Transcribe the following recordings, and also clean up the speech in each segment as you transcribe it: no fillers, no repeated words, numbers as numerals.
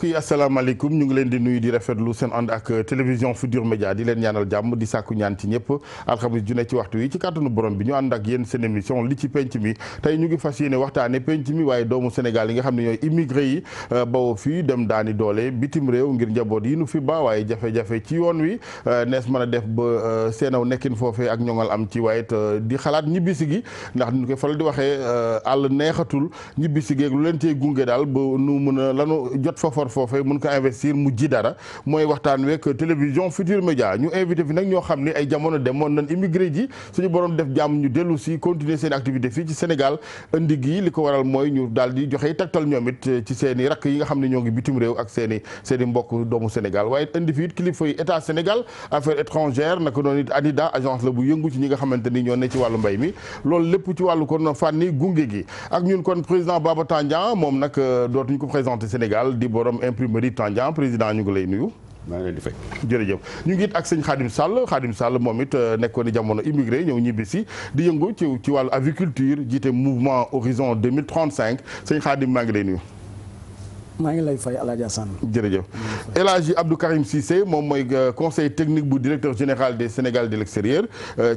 mbokk yi asalaamaaleykum ñu ngi leen di nuyu di rafetlu seen ànd ak télévision Futurs Médias di leen ñaanal jàmm di sàkku ñaan ci ñëpp alxamis ju ne ci waxtu wi ci kàttanu borom bi ñu ànd ak yéen seen émission li ci penc mi tey ñu ngi fas yéene waxtaane penc mi waaye doomu Sénégal yi nga xam ne ñooy immigré yi bawoo fii dem daani doole bitim réew ngir njaboot yi nu fi ba waaye jafe-jafe ci yoon wi nees mën a def ba seenaw nekkin foofee ak ñoŋal am ci waaye di xalaat ñibbisi gi ndax ñu koy faral di waxee àll neexatul ñibbisi geeg lu leen cee gunge daal ba nu mën a lanu jot fa foofee mën ko investir mu ji dara mooy waxtaan week télévision Futurs Médias ñu invité fi nag ñoo xam ne ay jamono demoon nañ immigré ji suñu borom def jàmm ñu dellu si continuer seen activité fii ci Sénégal indi gi li ko waral mooy ñu daal di joxe tegtal ñoom it ci seen i rakk yi nga xam ne ñoo ngi bitim réew ak seen i mbokk doomu Sénégal waaye indi fi it kilifa yi état Sénégal affaires étrangères naka noonu it ANIDA agence la bu yëngu ci ñi nga xamante ni ñoo ne ci wàllu mbay mi loolu lépp ci wàllu kon fànni gunge gi ak ñun kon président Baba Tandian moom nag dootuñu ko présenté Sénégal di borom imprimerie Tandian président ñu ngi lay nuyu. maa ngi leen di fekk. jërëjëf ñu ngi it ak sëñ Khadim Sall moom it nekkoon ni jamono immigré ñëw ñibbi si di yëngu ci wàllu aviculture jiite mouvement Horizon 2035 sëñ Khadim maa ngi lay nuyu. maa ngi lay fay El Hadj Assane. jërëjëf El Hadj Abdou Karim Cissé moom mooy conseil technique bu directeur général des Sénégal de l'extérieur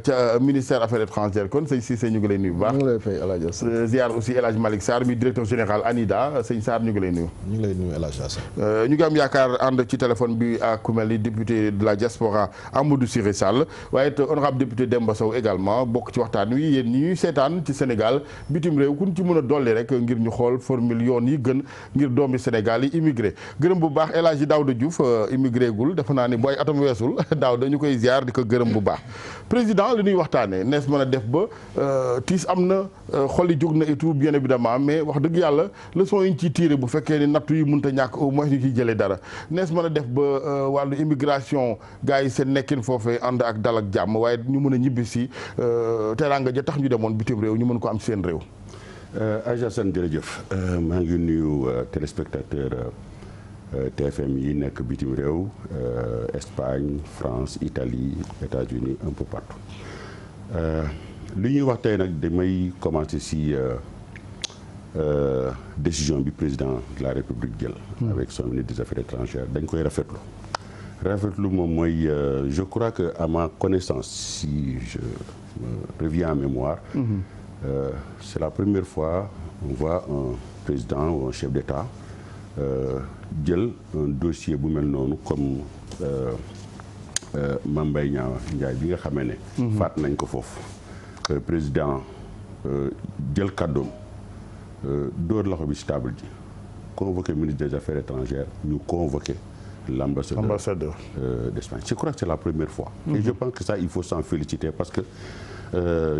ca ministère affaires étrangères kon sëñ Cissé ñu ngi lay nuyu bu baax. ñu ngi lay fay El Hadj Assane. ziar aussi El Hadj Malick Sarr mi directeur général ANIDA sëñ Sarr ñu ngi lay nuyu. ñu ngi lay nuyu El Hadj Assane. ñu ngi am yaakaar ànd ci téléphone bi ak ku mel ni député de la diaspora Amadou Siré Sall waaye it honorable député Demba Sow également bokk ci waxtaan wi yéen ñi ñuy seetaan ci Sénégal bitim réew kun ci mën a dolli rek ngir ñu xool formule yoon yi gën ngir doomi Sénégal yi immigré gërëm bu baax El Hadji Daouda Diouf immigré gul dafa naa ni booy atam weesul daaw dañu koy ziar di ko gërëm bu baax président li ñuy waxtaanee nees mën a def ba tiis am na xol yi jóg na et tout bien évidemment mais wax dëgg yàlla leçon yi ñu ciy tiré bu fekkee ni nattu yi mënut a ñàkk au moins ñu ciy jëlee dara nees mën a def ba wàllu immigration gars yi seen nekkin foofee ànd ak dal ak jàmm waaye ñu mën a ñibbi si teraanga ja tax ñu demoon bitim réew ñu mën ko am seen réew. Aja Sane jërëjëf maa ngi nuyu téléspectateur TFM yi nekk bitim réew Espagne France Italie États-Unis un peu partout li ñuy wax tey nag damay commencer ci décision bi président de la République jël avec son ministre des Affaires étrangères dañ koy rafetlu moom mooy je crois que à ma connaissance si je me reviens en mémoire c'est la première fois on voit un président ou un chef d'État jël un dossier bu mel noonu comme Mame Mbaye Ndiaye bi nga xamee ne faat nañ ko foofu président jël kàddoom dóor loxo bi ci table ji convoqué ministre des Affaires étrangères ñu convoqué l'ambassadeur d'Espagne. Je crois que c'est la première fois et je pense que ça il faut s'en féliciter parce que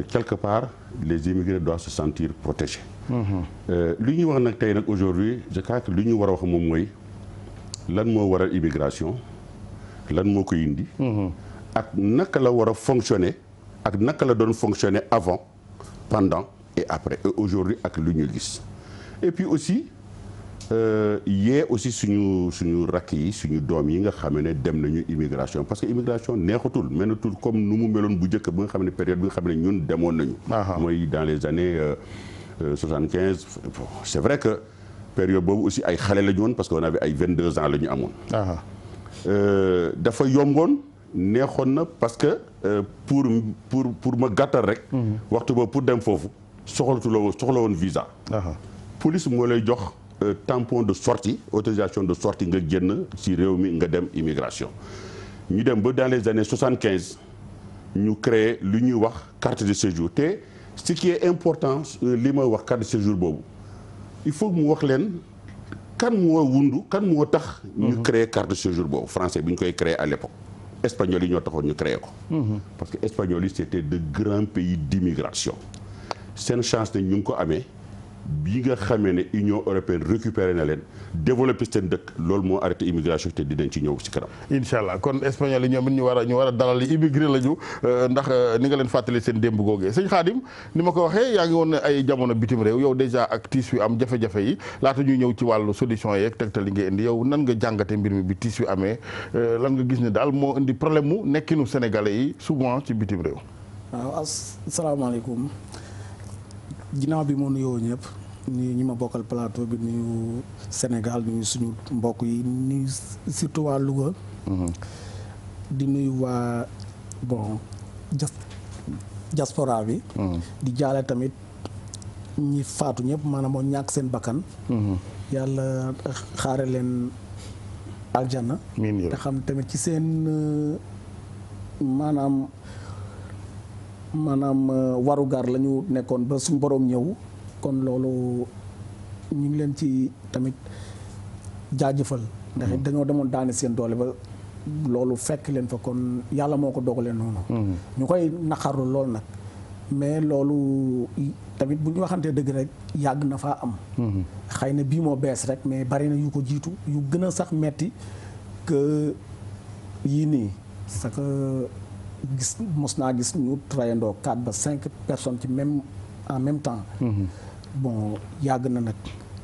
quelque part les immigrés doivent se sentir protégés. li ñuy wax nag tey nag aujourd'hui je crois que li ñu war a wax moom mooy lan moo waral immigration lan moo koy indi. ak naka la war a fonctionner ak naka la doon fonctionner avant pendant et après et aujourd'hui ak lu ñu gis et puis aussi yee aussi suñu rakk yi suñu doom yi nga xam ne dem nañu immigration parce que immigration neexatul menatul comme nu mu meloon bu njëkk ba nga xam ne période bi nga xam ne ñun demoon nañu. mooy dans les années 75 bon c'est vrai que période boobu aussi ay xale la ñu woon parce que on avait ay 22 ans la ñu amoon. dafa yomboon neexoon na parce que pour ma gàttal rek. waxtu boobu pour dem foofu soxla woon visa. police moo lay jox. tampon de sortie autorisation de sortie nga génn ci réew mi nga dem immigration ñu dem ba dans les années 75 ñu créé lu ñuy wax carte de séjour te ce qui est important li may wax carte de séjour boobu il faut mu wax leen kan moo tax ñu créé carte de séjour boobu français bi ñu koy créé à l'époque espagnol yi ñoo taxoon ñu créé ko parce que espagnol yi c'était de grands pays d'immigration seen chance ne ñu ngi ko amee bi nga xamee ne Union européenne récupéré na leen développé seen dëkk loolu moo arrêté immigration te dinañ ci ñëw ci kanam. incha allah kon espagnol yi ñoom it ñu war a dalal yi immigré lañu ndax ni nga leen fàttali seen démb googee sëñ Khadim ni ma ko waxee yaa ngi woon ay jamono bitim réew yow déjà ak tiis wi am jafe-jafe yi laata ñuy ñëw ci wàllu solution yeeg tegtal yi nga indi yow nan nga jàngate mbir mi bi tiis wi amee lan nga gis ne daal moo indi problème mu nekkinu sénégalais yi souvent ci bitim réew. waaw asalaamaaleykum. ginnaaw bi moo nuyoo ñëpp nuyu ñi ma bokkal plateau bi nuyu Sénégal nuyu suñu mbokk yi nuyu surtout waa Louga. di nuyu waa bon diaspora bi. di jaale tamit ñi faatu ñëpp maanaam moo ñàkk seen bakkan. yàlla xaare leen aljana. te xam tamit ci seen maanaam warugar la ñu nekkoon ba suñu boroom ñëw kon loolu ñu ngi leen ci tamit jaajëfal. ndax dañoo demoon daane seen doole ba loolu fekk leen fa kon yàlla moo ko dogalee noonu. ñu koy naqarlu lool nag mais loolu tamit bu ñu waxantee dëgg rek yàgg na faa am. xëy na bii moo bees rek mais bari na yu ko jiitu yu gën a sax metti que yii nii parce que mos naa gis ñu trayandoo 4 ba 5 personnes ci en même temps. bon yàgg na nag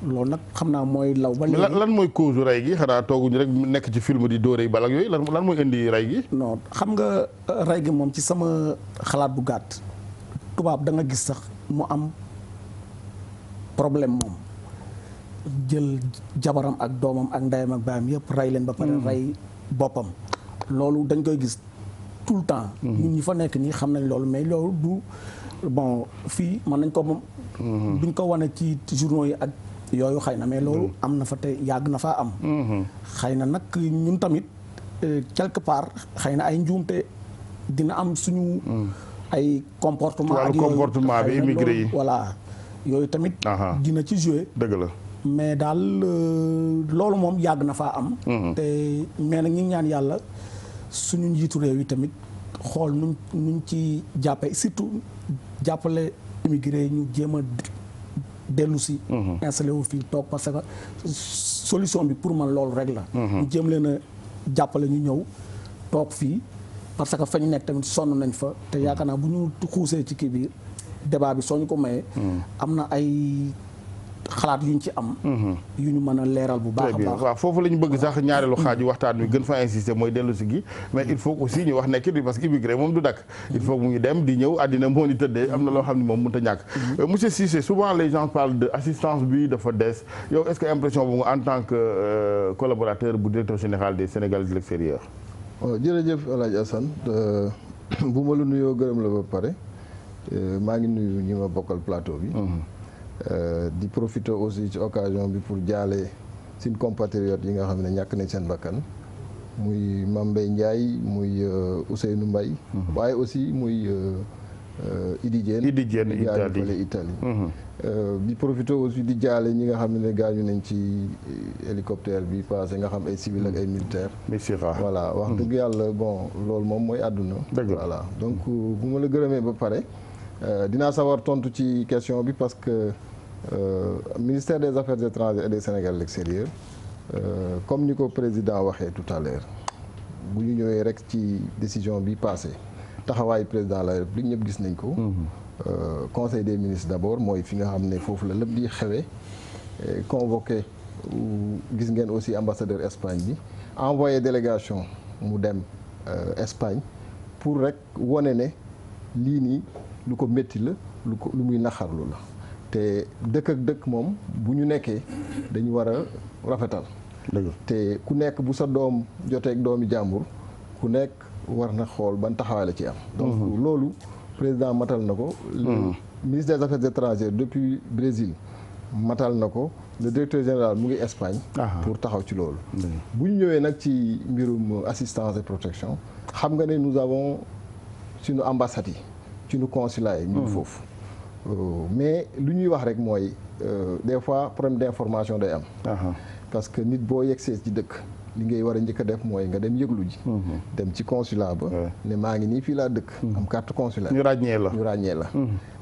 loolu nag xam naa mooy law ba léegi. lan mooy cause rey gi xanaa tooguñu rek nekk ci film di dóore bal ak yooyu lan mooy indi rey gi. non xam nga rey gi moom ci sama xalaat bu gàtt tubaab da nga gis sax mu am problème moom jël jabaram ak doomam ak ndeyam ak baayam yëpp rey leen ba pare rey boppam loolu dañ koy gis tout le temps. ñun ñi fa nekk nii xam nañ loolu mais loolu du bon fii mën nañ ko moom. duñ ko wane ci journaux yi ak yooyu xëy na mais loolu am na fa te yàgg na faa am. xëy na nag ñun tamit quelque part xëy na ay njuumte dina am suñu. ay comportement ak yooyu comportement bi immigré yi voilà yooyu tamit. dina ci jouer dëgg la. mais daal loolu moom yàgg na faa am. te mais nag ñi ñaan yàlla suñu njiitu réew yi tamit xool nuñ ci jàppee surtout jàppale immigré yi ñu jéem a dellu si. installé wu fii toog parce que solution bi pour man loolu rek la. ñu jéem leen a jàppale ñu ñëw toog fii parce que fa ñu nekk tamit sonn nañ fa te yaakaar naa bu ñu xuusee ci kii bi débat bi soo ñu ko mayee. am na ay xalaat yu ñu ci am. yu ñu mën a leeral bu baax a baax. waaw foofu la ñu bëgg sax ñaareelu xaaju waxtaan wi gën fa insister mooy dellu si gi mais il faut aussi ñu wax nekkit bi parce que immigré moom du dakk il faut mu ngi dem di ñëw àddina moo ni tëddee am na loo xam ne moom mënut a ñàkk. monsieur Cissé souvent les gens parlent de assistance bi dafa des yow est-ce que impression bu nga en tant que collaborateur bu directeur général des Sénégalais de l'extérieur. jërëjëf El Hadj Assane bu ma la nuyoo gërëm la ba pare maa ngi nuyu ñi ma bokkal plateau bi. di profiter aussi ci occasion bi pour jaale suñ compatriotes yi nga xam ne ñàkk nañ seen bakkan muy Mame Mbaye Ndiaye muy Ousseynou Mbaye waaye aussi muy Idi Diène Italie di profiter aussi di jaale ñi nga xam ne gaañu nañ ci hélicoptère bi passé nga xam ay civil ak ay militaire voilà wax dëgg yàlla bon loolu moom mooy àdduna voilà donc bu ma la gërëmee ba pare dinaa sawar tontu ci question bi parce que ministère des Affaires étrangères et des Sénégalais de l'extérieur comme ni ko président waxee tout à l'heure bu ñu ñëwee rek ci décision bi passé taxawaayu président de la République ñëpp gis nañ ko conseil des ministres d'abord mooy fi nga xam ne foofu la lépp di xewee convoqué gis ngeen aussi ambassadeur Espagne bi envoyé délégation mu dem Espagne pour rek wone ne lii nii lu ko métti la lu muy naxarlu la te dëkk ak dëkk moom bu ñu nekkee dañu war a rafetal te ku nekk bu sa doom joteeg doomi jàmbur ku nekk war na xool ban taxawaay la ci am donc loolu président matal na ko ministre des Affaires étrangères depuis Brésil matal na ko le directeur général mu ngi Espagne pour taxaw ci loolu bu ñu ñëwee nag ci mbirum assistance et protection xam nga ne nous avons suñu ambassades yi suñu consulat yi ñu foofu mais lu ñuy wax rek mooy des fois problème d'information day am parce que nit boo yegsee ci dëkk li ngay war a njëkk a def mooy nga dem yëglu ji dem ci consulat ba ne maa ngi nii fii laa dëkk am carte consulaire ñu ràññee la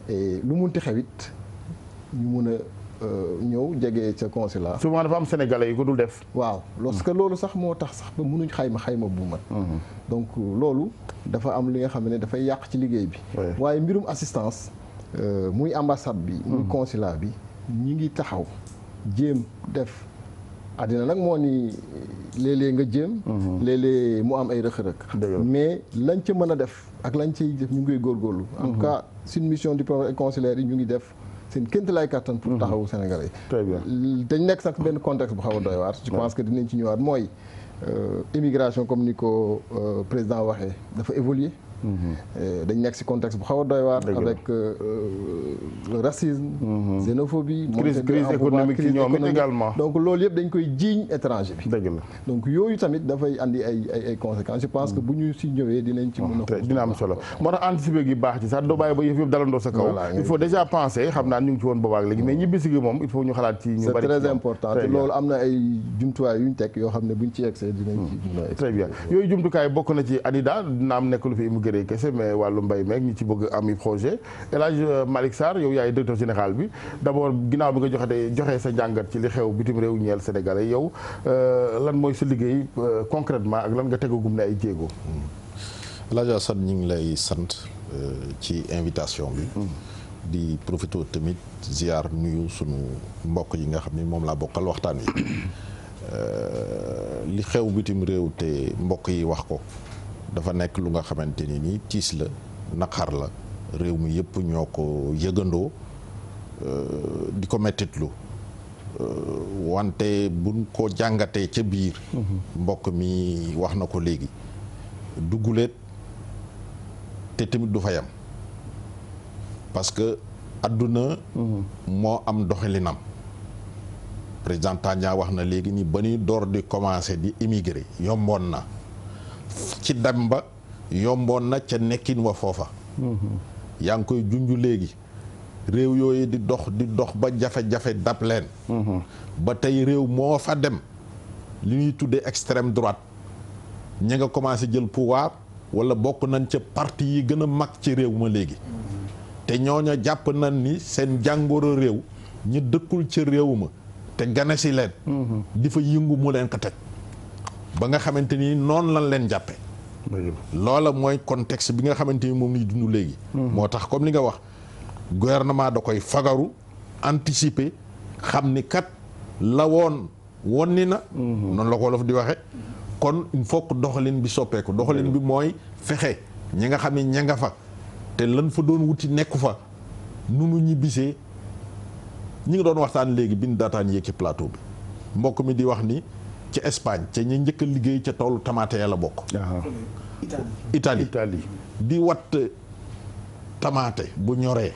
et lu munti xewit ñu mun a ñëw jege ca consulat souvent dafa am sénégalais yi ko dul def waaw parce que loolu sax moo tax sax ba mënuñ xayma bu mat donc loolu dafa am li nga xam ne dafay yàq ci liggéey bi waaye mbirum assistance muy ambassade bi muy consulat bi ñi ngi taxaw jéem def àddina nag moo ni léeg-léeg nga jéem léeg-léeg mu am ay rëq-rëq mais lañ ca mën a def ak lañ ciy def ñu ngi koy góorgóorlu en tout cas suñu mission diplomate et consulaire yi ñu ngi def seen ként lay kattan pour taxawu Sénégalais yi. très bien dañ nekk sax benn contexte bu xaw a doy waar. je pense que dinañ ci ñëwaat mooy immigration comme ni ko président waxee dafa évoluer. dañ nekk ci contexte bu xaw a doy waar. avec le racisme. xénophobie. crise économique ci ñoom it également. donc loolu yëpp dañ koy jiiñ étranger bi. dëgg la donc yooyu tamit dafay andi ay conséquences je pense que bu ñu ci ñëwee dinañ ci mën a. dina am solo moo tax anticiper gi baax ci sax doo bàyyi ba yëf yëpp dalandoo sa kaw. il faut déjà penser xam naa ñu ngi ci woon boobaak léegi mais ñibbisi gi moom il faut ñu xalaat ci ñu bari. c'est très important te loolu am na ay jumtuwaay yu ñu teg yoo xam ne buñ ci yegsee dinañ ci mën a. très bien yooyu jumtukaay bokk na ci ANIDA dina am nekk lu fi immigré kese mais wàllu mbay meeg ñi ci bëgg ami projet El Hadj Malick Sarr yow yaay directeur général bi d'abord ginnaaw bi nga joxee sa njàngat ci li xew bitim réew ñeel Sénégalais yow lan mooy sa liggéey concrètement ak lan nga tegagum ne ay jéego. El Hadj Assane ñu ngi lay sant ci invitation bi. di profité tamit ziar nuyu sunu mbokk yi nga xam ni moom laa bokkal waxtaan wi. li xew bitim réew te mbokk yi wax ko dafa nekk lu nga xamante ni nii tiis la naqar la réew mi yëpp ñoo ko yëgandoo di ko mettitlu wante buñ ko jàngatee ca biir mbokk mi wax na ko léegi dugguleet te tamit du fa yam parce que adduna moo am doxalinam président Tania wax na léegi ni ba ñuy door di commencer di immigrer yomboon na ci dem ba yomboon na ca nekkin wa foofa yaa ngi koy junj léegi réew yooyu di dox ba jafe-jafe dab leen ba tey réew moo fa dem li ñuy tuddee extrême droite ñi nga commencé jël pouvoir wala bokk nañ ca parti yi gën a mag ci réew ma léegi te ñooña jàpp nañ ni seen jàngoro réew ñi dëkkul ca réew ma te gane si leen di fa yëngu mu leen ko teg ba nga xamante ni noonu lañ leen jàppe loola mooy contexte bi nga xamante ni moom lañuy dund léegi moo tax comme li nga wax gouvernement da koy fagaru anticiper xam ni kat la woon ni na noonu la ko Wolof di waxe kon il faut que doxalin bi soppeeku doxalin bi mooy fexe ñi nga xam ne ña nga fa te lan fa doon wuti nekku fa nunu ñibbisee ñi ngi doon waxtaan léegi bi ñu daataan yéeg ci plateau bi mbokk mi di wax ni ci Espagne ca ñi njëkk a liggéey ca toolu tamaate ya la bokk Italie di watt tamaate bu ñoree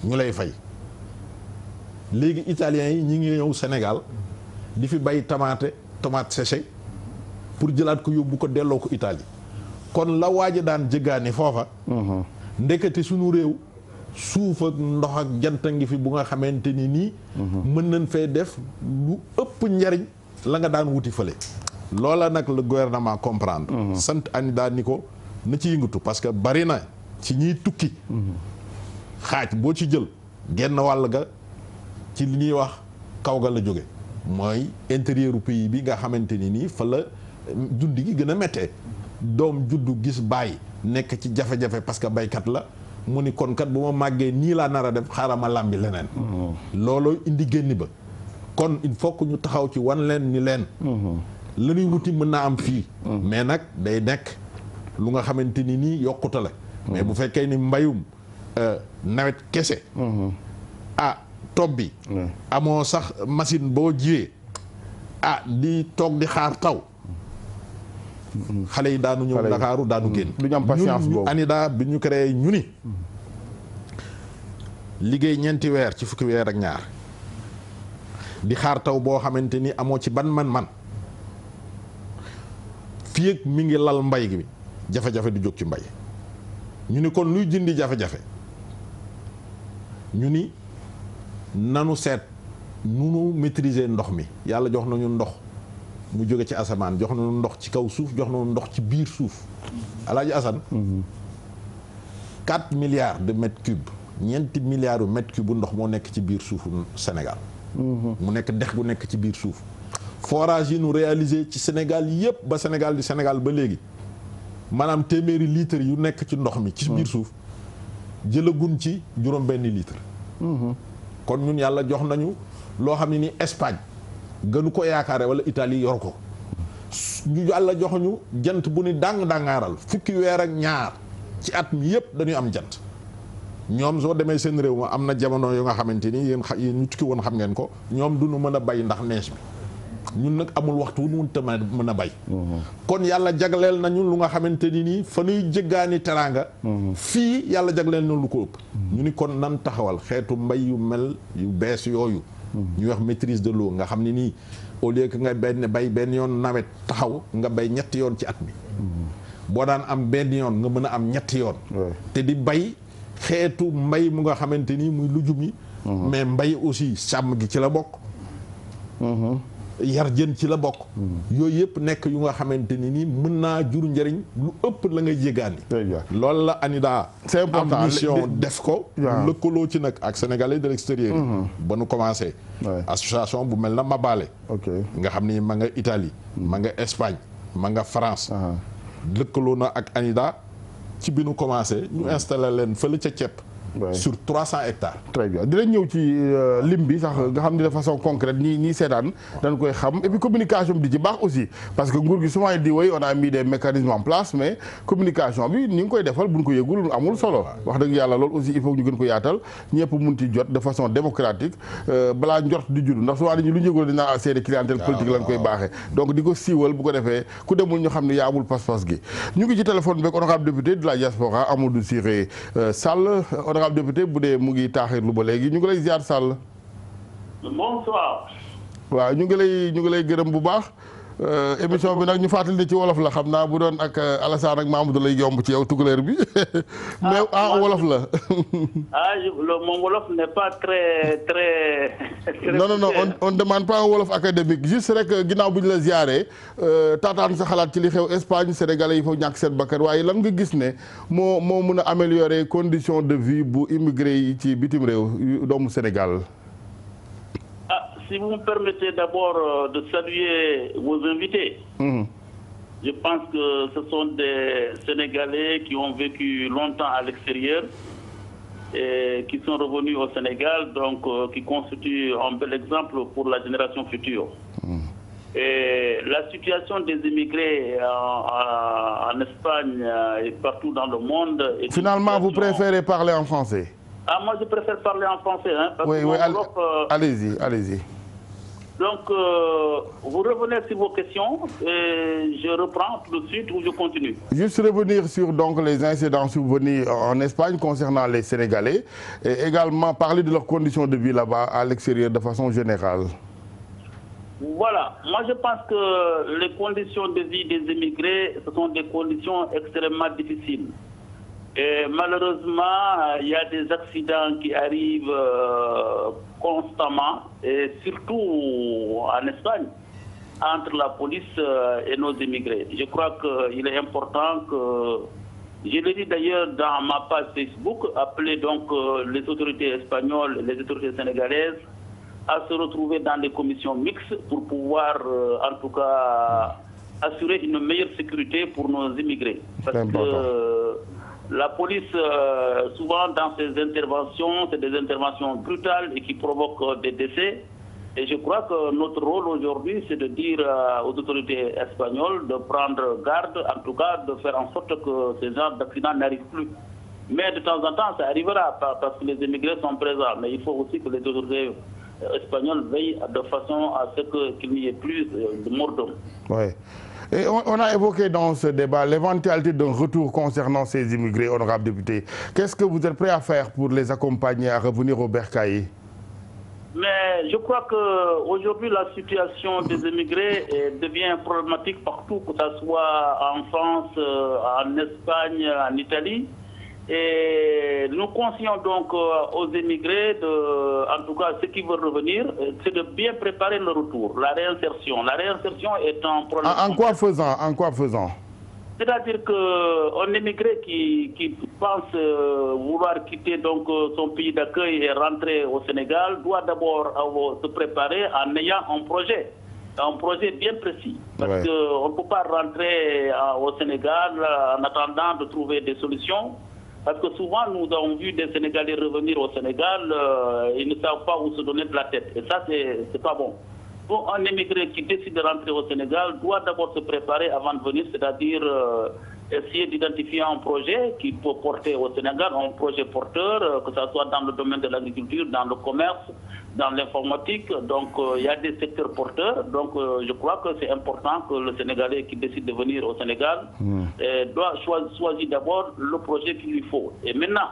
ñu lay fay léegi italiens yi ñi ngi ñëw Sénégal di fi bay tomate séché pour jëlaat ko yóbbu ko delloo ko Italie kon la waaja daan jëggaani foofa ndekete suñu réew suuf ak ndox ak jant ngi fi bu nga xamante ni nii mën nañ fay def lu ëpp njariñ la nga daan wuti fële loola nag le gouvernement comprendre sant ANIDA ni ko na ci yëngatu parce que bari na ci ñiy tukki xaaj boo ci jël genn wàll ga ci li ñuy wax kaw ga la jóge mooy intérieur pays bi nga xamante ni nii fa la dund gi gën a méttee doom juddu gis bàyyi nekk ci jafe-jafe parce que baykat la mu ni kon kat bu ma màggee nii laa nar a def xaaral ma làmbi leneen looloo indi génni ba kon il faut que ñu taxaw ci wan leen ni leen la ñuy wuti mën naa am fii mais nag day nekk lu nga xamante ni nii yokkute la mais bu fekkee ni mbayum nawet kese tob bi amoo sax machine boo jiwee di toog di xaar taw xale yi daanu ñëw Ndakaaru daanu génn du ñu am patience boobu ANIDA bi ñu créé ñu ni liggéey ñeenti weer ci fukki weer ak ñaar di xaar taw boo xamante ni amoo ci ban man fii ak mi ngi lal mbay gi jafe-jafe du jóg ci mbay ñu ni kon luy jindi jafe-jafe ñu ni nanu seet nu maîtriser ndox mi yàlla jox nañu ndox mu jóge ci asamaan jox nañu ndox ci kaw suuf jox nañu ndox ci biir suuf Alaaji Asan 4 milliards de mètres cubes ñeenti milliards de mètres cubes bu ndox moo nekk ci biir suufu Sénégal mu nekk dex gu nekk ci biir suuf forage yi nu réalisé ci Sénégal yëpp ba Sénégal di Sénégal ba léegi maanaam téeméeri litres yu nekk ci ndox mi ci biir suuf jëlagun ci juróom-benni litre kon ñun yàlla jox nañu loo xam ne ni Espagne gënu ko yaakaare wala Italie yor ko ñu yàlla jox ñu jant bu ni dàng-dàngaaral fukki weer ak ñaar ci at mi yëpp dañuy am jant ñoom soo demee seen réew ma am na jamono yu nga xamante ni yéen ñu tukki woon xam ngeen ko ñoom du ñu mën a bay ndax neige bi ñun nag amul waxtu wu ñu tamit mën a bay. kon yàlla jagleel nañu lu nga xamante ni nii fa ñuy jéggaani teraanga. fii yàlla jagleel na lu ko ëpp. ñu ni kon nan taxawal xeetu mbay yu mel yu bees yooyu. ñuy wax maîtrise de l'eau nga xam ne nii au lieu que nga bay benn yoon nawet taxaw nga bay ñetti yoon ci at mi. boo daan am benn yoon nga mën a am ñetti yoon. te di bay xeetu mbay mu nga xamante ni muy lujum yi. mais mbay aussi sàmm gi ci la bokk. yar jën ci la bokk. yooyu yëpp nekk yu nga xamante ni nii mën naa jur njëriñ lu ëpp la ngay jéggaani. loolu la ANIDA. c'est important am mission def ko. lëkkaloo ci nag ak sénégalais de l'extérieur. ba nu commencé. association bu mel na Mabale. nga xam ni ma nga Italie. ma nga Espagne ma nga France. lëkkaloo na ak ANIDA ci bi nu commencé. ñu installé leen fële ca ceeb. sur 300 hectares. très bien dinañ ñëw ci lim bi sax nga xam ne de façon concrète ñii seetaan dañ koy xam et puis communication bi di ci baax aussi parce que nguur gi souvent di woy on a mis des mécanismes en place mais communication bi ni nga koy defal buñ ko yëgul amul solo wax dëgg yàlla loolu aussi il faut ñu gën ko yaatal ñëpp mun ci jot de façon démocratique balaa njort di judd ndax souvent dañu lu ñu yëgul dañu naan seeni clientèle politique lañ koy baaxee donc di ko siiwal bu ko defee ku demul ñu xam ne yaa amul pas-pas gi ñu ngi ci téléphone beeg honorable député de la diaspora Amadou Ciré Sall député bu dee mu ngi taaxirlu ba léegi ñu ngi lay ziar Sall. Bonsoir. waaw ñu ngi lay gërëm bu baax émission bi nag ñu fàttali ne ci wolof la xam naa bu doon ak Alassane ak Mamadou lay yomb ci yow tukulóor bi mais wolof la. Mon wolof n'est pas très. non on demande pas un wolof académique juste rek ginnaaw bu ñu la ziaree taataan sa xalaat ci li xew Espagne sénégalais yi foofu ñàkk seen bakkan waaye lan nga gis ne moo mën a améliorer condition de vie bu immigré yi ci bitim réew doomu Sénégal. Si vous me permettez d'abord de saluer vos invités. Je pense que ce sont des Sénégalais qui ont vécu longtemps à l'extérieur et qui sont revenus au Sénégal, donc qui constituent un bel exemple pour la génération future. Et la situation des immigrés en Espagne et partout dans le monde... Finalement, vous préférez parler en français? Moi, je préfère parler en français. Parce oui, que allez-y. Donc, vous revenez sur vos questions et je reprends tout de suite ou je continue. Juste revenir sur donc les incidents survenus en Espagne concernant les Sénégalais et également parler de leurs conditions de vie là-bas à l'extérieur de façon générale. Voilà. Moi, je pense que les conditions de vie des immigrés, ce sont des conditions extrêmement difficiles. Et malheureusement, il y a des accidents qui arrivent constamment, et surtout en Espagne, entre la police et nos immigrés. Je crois qu'il est important que, je l'ai dit d'ailleurs dans ma page Facebook, appeler donc les autorités espagnoles et les autorités sénégalaises à se retrouver dans des commissions mixtes pour pouvoir, en tout cas, assurer une meilleure sécurité pour nos immigrés. Parce que la police, souvent dans ses interventions, c'est des interventions brutales et qui provoquent des décès. Et je crois que notre rôle aujourd'hui, c'est de dire aux autorités espagnoles de prendre garde, en tout cas de faire en sorte que ces genres d'accidents n'arrivent plus. Mais de temps en temps, ça arrivera parce que les immigrés sont présents. Mais il faut aussi que les autorités espagnoles veillent de façon à ce qu'il n'y ait plus de morts d'hommes. Oui. Et on a évoqué dans ce débat l'éventualité d'un retour concernant ces immigrés, honorable député. Qu'est-ce que vous êtes prêt à faire pour les accompagner à revenir au bercail? Mais je crois qu'aujourd'hui, la situation des immigrés devient problématique partout, que ce soit en France, en Espagne, en Italie. Et nous conseillons donc aux immigrés, en tout cas ceux qui veulent revenir, c'est de bien préparer le retour, la réinsertion. La réinsertion est un problème. En quoi faisant? C'est-à-dire qu'un immigré qui pense vouloir quitter donc son pays d'accueil et rentrer au Sénégal doit d'abord se préparer en ayant un projet bien précis. Parce qu'on ne peut pas rentrer au Sénégal en attendant de trouver des solutions. Parce que souvent, nous avons vu des Sénégalais revenir au Sénégal, ils ne savent pas où se donner de la tête. Et ça, c'est pas bon. Donc, un immigré qui décide de rentrer au Sénégal doit d'abord se préparer avant de venir, c'est-à-dire essayer d'identifier un projet qui peut porter au Sénégal, un projet porteur, que ce soit dans le domaine de l'agriculture, dans le commerce, dans l'informatique. Donc, il y a des secteurs porteurs. Donc, je crois que c'est important que le Sénégalais qui décide de venir au Sénégal doit choisir d'abord le projet qu'il lui faut. Et maintenant,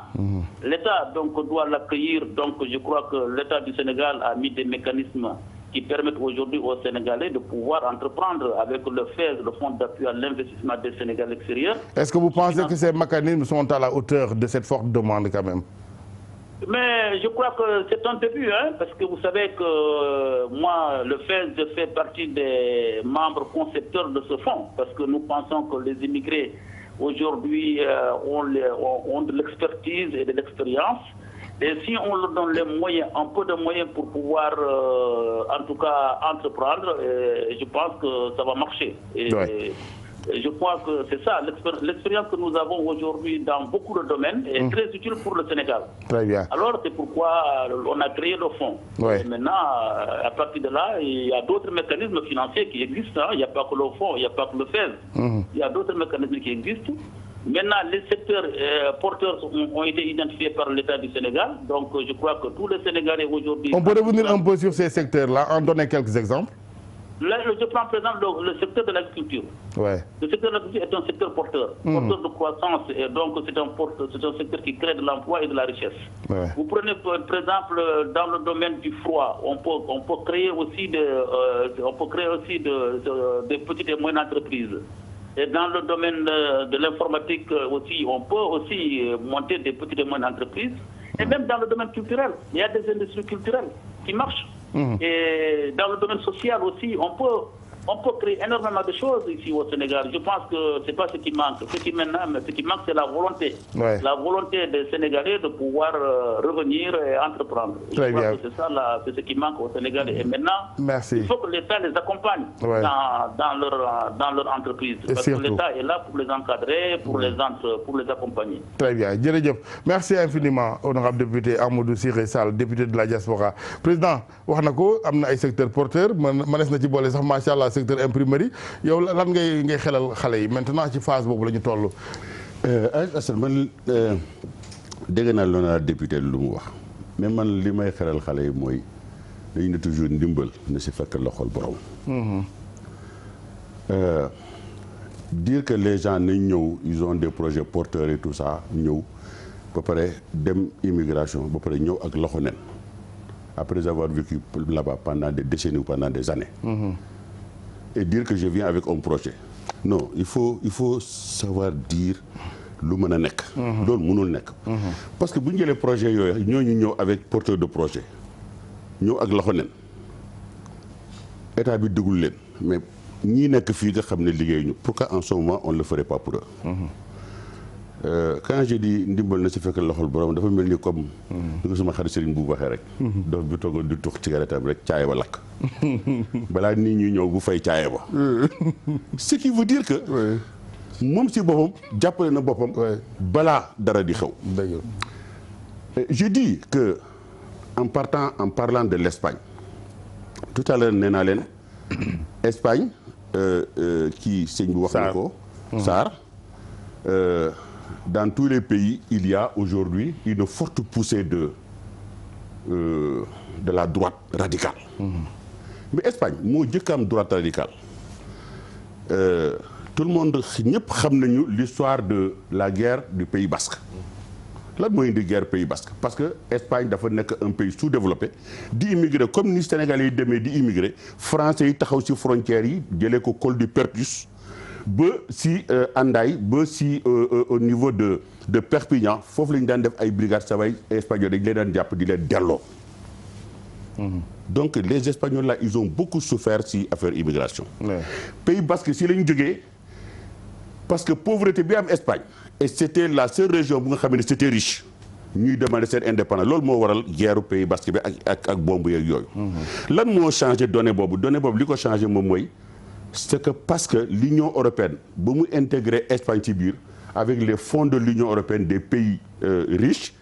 l'État donc doit l'accueillir. Donc, je crois que l'État du Sénégal a mis des mécanismes qui permettent aujourd'hui aux Sénégalais de pouvoir entreprendre avec le FAISE, le Fonds d'appui à l'investissement des Sénégalais extérieurs. Est-ce que vous pensez que ces mécanismes sont à la hauteur de cette forte demande quand même? Mais je crois que c'est un début, parce que vous savez que moi, le FAISE, je fais partie des membres concepteurs de ce fonds, parce que nous pensons que les immigrés aujourd'hui ont de l'expertise et de l'expérience. Et si on leur donne les moyens, un peu de moyens pour pouvoir, en tout cas, entreprendre, je pense que ça va marcher. Et je crois que c'est ça, l'expérience que nous avons aujourd'hui dans beaucoup de domaines est très utile pour le Sénégal. Très bien. Alors c'est pourquoi on a créé le fonds. Et maintenant, à partir de là, il y a d'autres mécanismes financiers qui existent. Il n'y a pas que le fonds, il n'y a pas que le FAISE. Il y a d'autres mécanismes qui existent. Maintenant, les secteurs porteurs ont été identifiés par l'État du Sénégal. Donc, je crois que tous les Sénégalais aujourd'hui... On peut revenir un peu sur ces secteurs-là, en donner quelques exemples. Là, je prends par exemple le secteur de l'agriculture. Le secteur de l'agriculture est un secteur porteur, porteur de croissance. Et donc, c'est un secteur qui crée de l'emploi et de la richesse. Vous prenez, par exemple, dans le domaine du froid, on peut créer aussi des petites et moyennes entreprises. Et dans le domaine de l'informatique aussi, on peut aussi monter des petites et moyennes entreprises. Et même dans le domaine culturel, il y a des industries culturelles qui marchent. Et dans le domaine social aussi, on peut créer énormément de choses ici au Sénégal. Je pense que ce n'est pas ce qui manque. Ce qui manque, c'est la volonté. La volonté des Sénégalais de pouvoir revenir et entreprendre. Très bien. C'est ce qui manque au Sénégal. Et maintenant, il faut que l'État les accompagne dans leur entreprise. Parce que l'État est là pour les encadrer, pour les accompagner. Très bien. Merci infiniment, honorable député Amadou Siré Sall, député de la diaspora. Président, wax na ko am na ay secteur porteur manes na ci boole sax macha allah secteur imprimerie yow lan ngay xelal xale yi maintenant ci phase boobu la ñu toll. Assane man dégg naa l'honorable député lu mu wax mais man li may xelal xale yi mooy dañu ne toujours ndimbal na si fekk loxol borom. Dire que les gens nañ ñëw ils ont des projets porteurs et tout ça ñëw ba pare dem immigration ba pare ñëw ak loxo nen après avoir vécu là-bas pendant des décennies ou pendant des années. Et dire que je viens avec un projet. Non, il faut savoir dire lu mën a nekk. loolu mënul nekk. parce que bu ñu jëlee projet yooyu ñooñu ñëw avec porteur de projet ñëw ak loxo nen état bi déglu leen mais ñii nekk fii nga xam ne liggéey ñu pourquoi en ce moment on ne le ferait pas pour eux. Quand je dis ndimbal na si fekk loxol borom dafa mel ni comme ni ko sama xarit Serigne bu waxee rek. dof bi toogoon di tux cigarette am rek caaye ba lakk. balaa nit ñi ñëw bu fay caaye ba. ce qui veut dire que. moom si boppam jàppale na boppam. balaa dara di xew. Je dis que en parlant de l'Espagne tout à l'heure nee naa leen Espagne kii sëñ bi wax na ko. Sarr. Dans tous les pays, il y a aujourd'hui une forte poussée de la droite radicale. Mais Espagne moo jëkk am droite radicale. Tout le monde ñëpp xam nañu l'histoire de la guerre du Pays basque. lan mooy indi guerre Pays basque parce que Espagne dafa nekk un pays sous-développé di immigré comme ni Sénégalais yi demee di immigré français yi taxaw ci frontières yi jëlee ko col du Pertus. ba si Andaye ba si au niveau de Perpignan foofu la ñu daan def ay brigades savay espagnol dañ leen daan jàpp di leen delloo. Donc les Espagnols là ils ont beaucoup souffert si affaire immigration. Pays basque si la ñu jógee parce que pauvreté bi am Espagne et c'était la seule région bu nga xam ne c'était riche ñuy demander seen indépendance loolu moo waral guerre Pays basque bi ak bombe yeeg yooyu. lan moo changé donnée boobu li ko changé moom mooy. C'est que parce que l'Union européenne ba mu intégrer Espagne ci biir avec les fonds de l'Union européenne des pays riches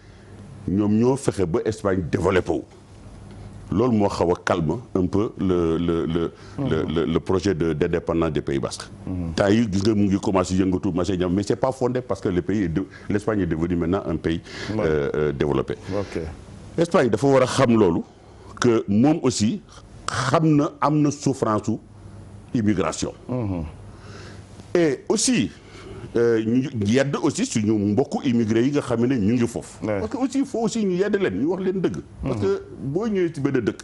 ñoom ñoo fexe ba Espagne développé wu loolu moo xaw a calme un peu le projet d'indépendance des Pays Basques. temps yi gis nga mu ngi commencé yëngatu machin ñam mais c'est pas fondé parce que l'Espagne est devenue maintenant un pays développé. Espagne dafa war a xam loolu que moom aussi am na souffrance su immigration. et aussi ñu yedd aussi suñu mbokku immigré yi nga xam ne ñu ngi foofu. parce que aussi il faut aussi ñu yedd leen ñu wax leen dëgg. parce que boo ñëwee ci benn dëkk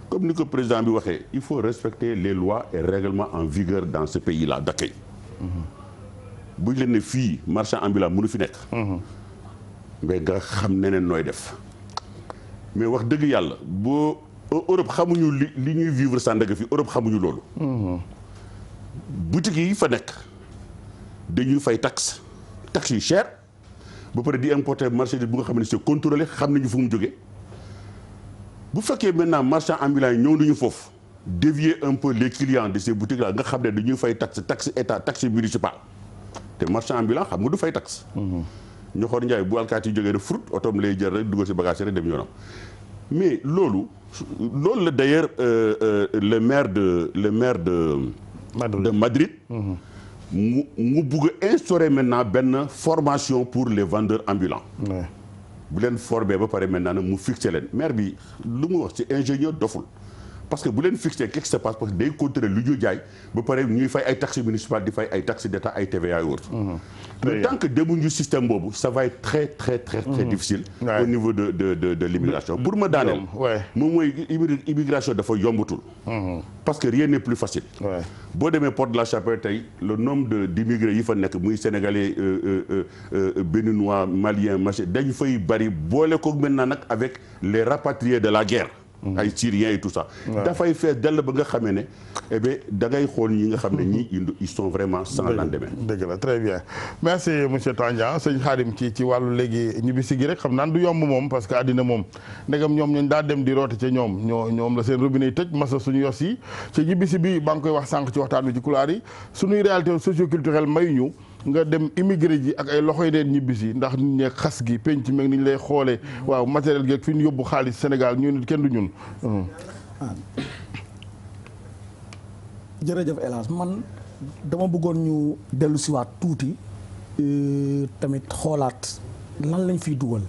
comme ni ko président bi waxee il faut respecter les lois et règlements en vigueur dans ce pays là d'accueil. bu ñu leen ne fii marchand ambulant mënu fi nekk. mais nga xam neneen nooy def. mais wax dëgg yàlla boo Europe xamuñu li ñuy vivre Sandaga fii Europe xamuñu loolu. boutique yi fa nekk dañuy fay taxe yu cher ba pare di importer marchandise bu nga xam ne c'est contrôlé xam nañu fu mu jógee bu fekkee maintenant marchand ambulant yi ñëw nañu foofu dévier un peu les clients de ces boutiques là nga xam ne dañuy fay taxe état taxe municipal te marchand ambulant xam nga du fay taxe. ñoxoor Njaay bu alkaati yi jógee rek fruit otoom lay jël rek dugal ci bagage rek dem yoonam mais loolu la d'ailleurs le maire de Madrid mu bugg a instaurer maintenant benn formation pour les vendeurs ambulants. bu leen former ba pare maintenant nag mu fixer leen maire bi lu mu wax ci ingénieur doful parce que bu leen fixer qu'est-ce qui se passe parce que day contrôler lu ñu jaay ba pare ñuy fay ay taxes municipales di fay ay taxes d'État ay TVA et autres. mais tant que demuñu système boobu ça va être très difficile. au niveau de l'immigration. pour ma daaneel. moom mooy immigration dafa yombatul. parce que rien n'est plus facile. boo demee Porte de la Chapelle tey le nombre d'immigrés yi fa nekk muy sénégalais béninois maliens machin dañu fay bari boole ko maintenant nag avec les rapatriés de la guerre. ay Syriens et tout ça. dafay fees dell ba nga xamee ne eh bien da ngay xool ñi nga xam ne ñii ils sont vraiment sans lendemain. dëgg la très bien merci monsieur Tandian sëñ Khadim ci wàllu léegi ñibbisi gi rek xam naan du yomb moom parce que àddina moom ndegam ñoom ñooñu daa dem di roote ca ñoom la seen robinet yi tëj masa suñu yos yi ca ñibbisi bi ba nga koy wax sànq ci waxtaan wi ci kulaar yi suñuy réalité socio-culturelle mayuñu nga dem immigré ji ak ay loxoy neen ñibbisi ndax nit ñeeg xas gi penc meeg ni ñu lay xoolee waaw matériel geeg fi ñu yóbbu xaalis Sénégal ñu kenn du ñun. jërëjëf El Hadj man dama bëggoon ñu dellu siwaat tuuti tamit xoolaat lan lañ fiy dugal.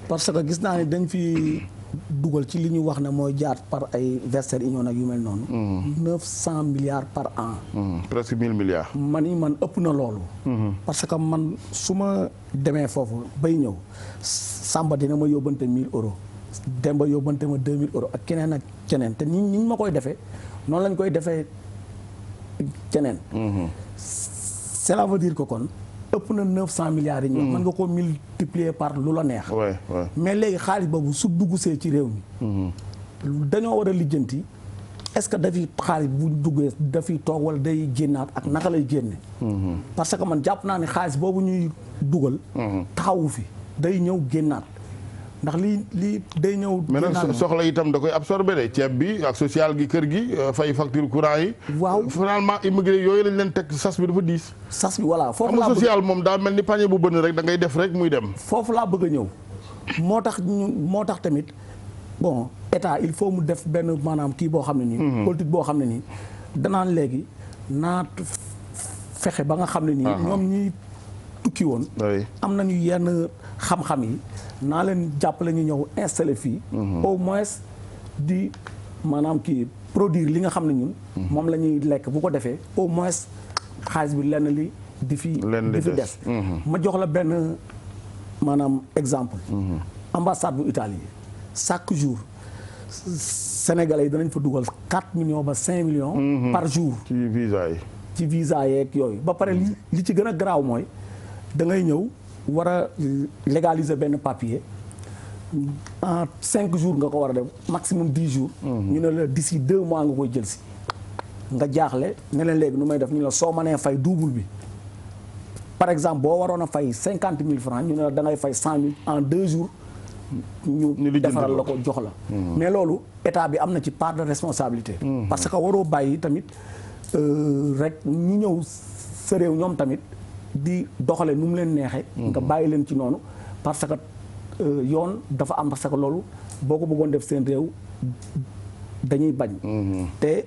parce que gis naa ne dañ fi dugal ci li ñu wax ne mooy jaar par ay Western Union ak yu mel noonu. 900 milliards par an. presque 1000 milliards. man ëpp na loolu. parce que man su ma demee foofu bay ñëw Samba dina ma yóbbante 1000 euros Demba yóbbante ma 2000 euros ak keneen ak keneen te ni ma koy defee noonu lañ koy defee keneen. cela veut dire que kon. ëpp na 900 milliards yi ñu wax mën nga ko multiplier par lu la neex. mais léegi xaalis boobu su duggsee ci réew mi. dañoo war a lijjanti est-ce que dafiy xaalis bu duggee dafiy toog wala day génnaat ak naka lay génne. parce que man jàpp naa ne xaalis boobu ñuy dugal. taxawu fi day ñëw génnaat ndax lii day ñëw. mais nag soxla itam da koy absorbé de ceeb bi ak social gi kër gi fay facture courant yi. waaw finalement immigré yooyu lañ leen teg sas bi dafa diis. sas bi voilà foofu laa social moom daa mel ni panier bu bënn rek da ngay def rek muy dem. foofu laa bëgg a ñëw moo tax tamit bon état il faut mu def benn maanaam kii boo xam ne nii. politique boo xam ne nii danaan léegi naa fexe ba nga xam ne nii. ñoom ñi tukki woon. am nañu yenn xam-xam yi. naa leen jàppale ñu ñëw installé fii. au moins di maanaam kii produire li nga xam ne ñun. moom la ñuy lekk bu ko defee au moins xaalis bi lenn li di fi des. ma jox la benn maanaam exemple. ambassade bu Italie chaque jour sénégalais yi danañ fa dugal 4 millions ba 5 millions. par jour ci visa yi. ci visa yeeg yooyu ba pare li ci gën a garaaw mooy da ngay ñëw. war a légaliser benn papier en 5 jours nga ko war a def maximum 10 jours. ñu ne la d'ici 2 mois nga koy jël si. nga jaaxle ne leen léegi nu may def ñu ne la soo mënee fay double bi par exemple boo waroon a fay 50 000 francs ñu ne la da ngay fay 100 000 en 2 jours. ñu defaral la ko jox la. mais loolu état bi am na ci part de responsabilité. parce que waroo bàyyi tamit rek ñu ñëw sa réew ñoom tamit. di doxale nu mu leen neexee. nga bàyyi leen ci noonu parce que yoon dafa am parce que loolu boo ko bëggoon def seen réew dañuy bañ. te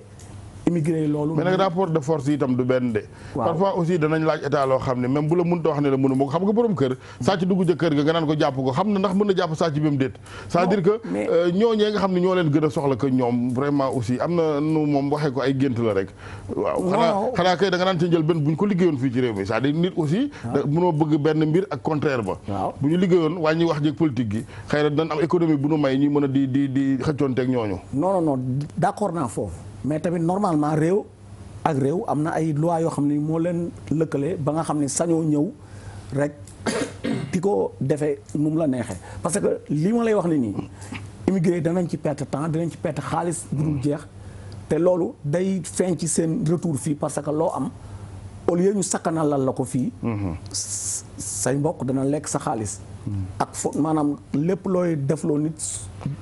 immigré loolu. mais nag rapport de force yi itam du benn de. waaw parfois aussi danañ laaj état loo xam ne même bu la mënut a wax ne la mënu ma ko xam nga borom kër. sàcc dugg ca kër ga nga naan ko jàpp ko xam na ndax mën na jàpp sàcc bi mu déet. c'est-à-dire que ñooñee nga xam ne ñoo leen gën a soxla que ñoom vraiment aussi am na nu moom waxee ko ay gént la rek. waaw xanaa kay da nga naan ca njël benn bu ñu ko liggéeyoon fii ci réew mi c'est-à-dire nit aussi. mënoo bëgg benn mbir ak contraire ba. bu ñu liggéeyoon wàññi wax jëg politique gi xëy na dinañ am économie bu nu may ñuy mën a di xëccoonteeg ñooñu. non d'accord naa foofu mais tamit normalement réew ak réew am na ay loi yoo xam ne moo leen lëkkale ba nga xam ne sañoo ñëw rek di ko defee nu mu la neexee parce que li ma lay wax ne nii immigré danañ ci perte temps danañ ci perte xaalis bu dul jeex te loolu day feeñ ci seen retour fii parce que loo am au lieu ñu sakkanalal la ko fii say mbokk dana lekk sa xaalis ak maanaam lépp looy defloo nit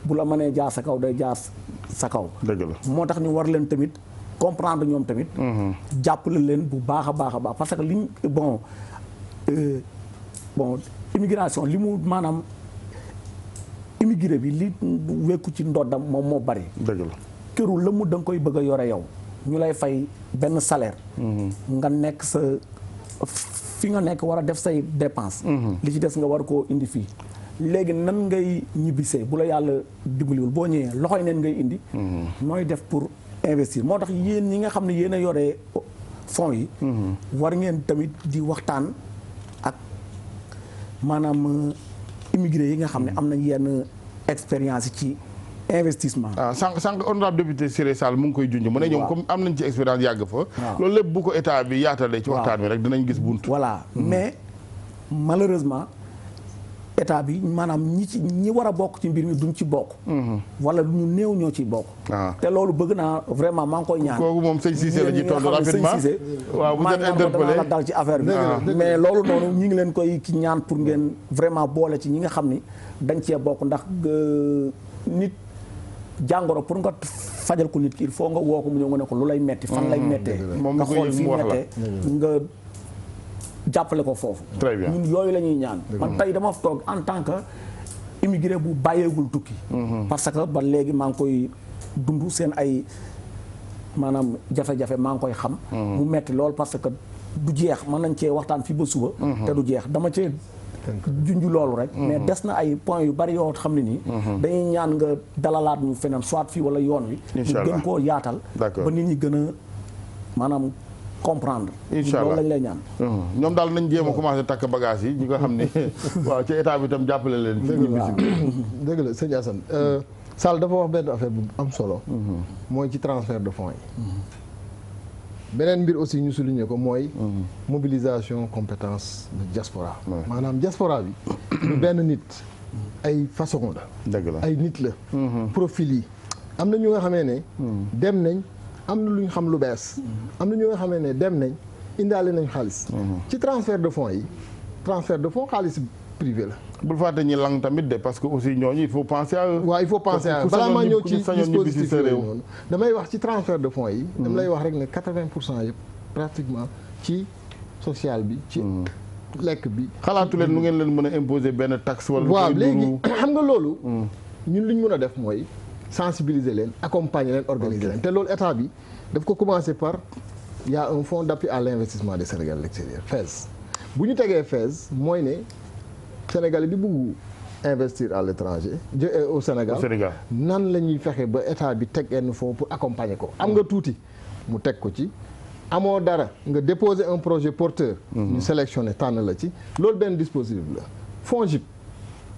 bu la mënee jaar sa kaw day jaar sa kaw dëgg la moo tax ñu war leen tamit comprendre ñoom tamit jàppale leen bu baax a baax a baax parce que liñ bon immigration li mu maanaam immigré bi li wekku ci ndoddam moom moo bari dëgg la këru lëmu da nga koy bëgg a yore yow ñu lay fay benn salaire nga nekk sa fi nga nekk war a def say dépense li ci des nga war koo indi fii léegi nan ngay ñibbisee bu la yàlla dimbaliwul boo ñëwee loxoy neen ngay indi nooy def pour investir moo tax yéen ñi nga xam ne yéen a yoree fonds yi war ngeen tamit di waxtaan ak maanaam immigré yi nga xam ne am nañ yenn expérience yi ci investissement. sànq honorable député Siré Sall mu ngi koy junj mu ne ñoom comme am nañ ci expérience yàgg fa loolu lépp bu ko état bi yaatalee ci waxtaan bi rek dinañ gis bunt voilà mais malheureusement état bi maanaam ñi war a bokk ci mbir mi duñ ci bokk wala ñu néew ñoo ciy bokk te loolu bëgg naa vraiment maa ngi koy ñaan kooku moom sëñ Cissé la ci tontu rapidement waaw vous êtes interpellé la dal ci affaire bi mais loolu noonu ñi ngi leen koy ki ñaan pour ngeen vraiment boole ci ñi nga xam ni dañ cee bokk ndax nit jàngoro pour nga fajal ko nit ki il faut nga woo ko mu ñëw nga ne ko lu lay metti fan lay mettee nga xool fii mettee nga jàppale ko foofu ñun yooyu la ñuy ñaan man tey dama toog en tant que immigré bu bàyyeegul tukki parce que ba léegi maa ngi koy dund seen ay maanaam jafe-jafe maa ngi koy xam mu metti lool parce que du jeex mën nañ cee waxtaan fii ba suba te du jeex dama cee junj loolu rek mais des na ay points yu bari yoo xam ne nii dañuy ñaan nga dalalaat ñu feneen soit fii wala yoon wi ñu gën koo yaatal ba nit ñi gën a maanaam comprendre incha allah loolu lañ lay ñaan ñoom daal nañ jéem a commencé takk bagage yi ñi nga xam ne waaw ci état bi itam jàppale leen ci ñibbisi bi dëgg la sëñ Assane Sall dafa wax benn affaire bu am solo mooy ci transfert de fonds yi beneen mbir aussi ñu souligner ko mooy mobilisation compétence de diaspora maanaam diaspora bi du benn nit ay façon la dëgg la ay nit la profil yi am na ñu nga xamee ne dem nañ am na lu ñu xam lu bees am na ñu nga xamee ne dem nañ indaale nañ xaalis ci transfert de fonds yi transfert de fonds xaalis privé la bul fàtte ñi lang tamit de parce que aussi ñooñu il faut penser à eux waaw il faut penser à eux balaa maa ñëw ci dispositif yooyu noonu damay wax ci transfert de fonds yi dama lay wax rek ne 80% yëpp pratiquement ci social bi ci lekk bi xalaatu leen nu ngeen leen mën a imposer benn taxe wala waaw léegi xam nga loolu ñun li ñu mën a def mooy sensibiliser leen accompagner leen organiser leen te loolu état bi daf ko commencer par il y a un fonds d'appui à l'investissement des Sénégalais à l'extérieur FAISE bu ñu tegee FAISE mooy ne Sénégalais bi bëgg investir à l'étranger au Sénégal nan la ñuy fexe ba état bi teg yenn fonds pour accompagner ko am nga tuuti mu teg ko ci amoo dara nga déposer un projet porteur ñu sélectionner tànn la ci loolu benn dispositif la FONGIP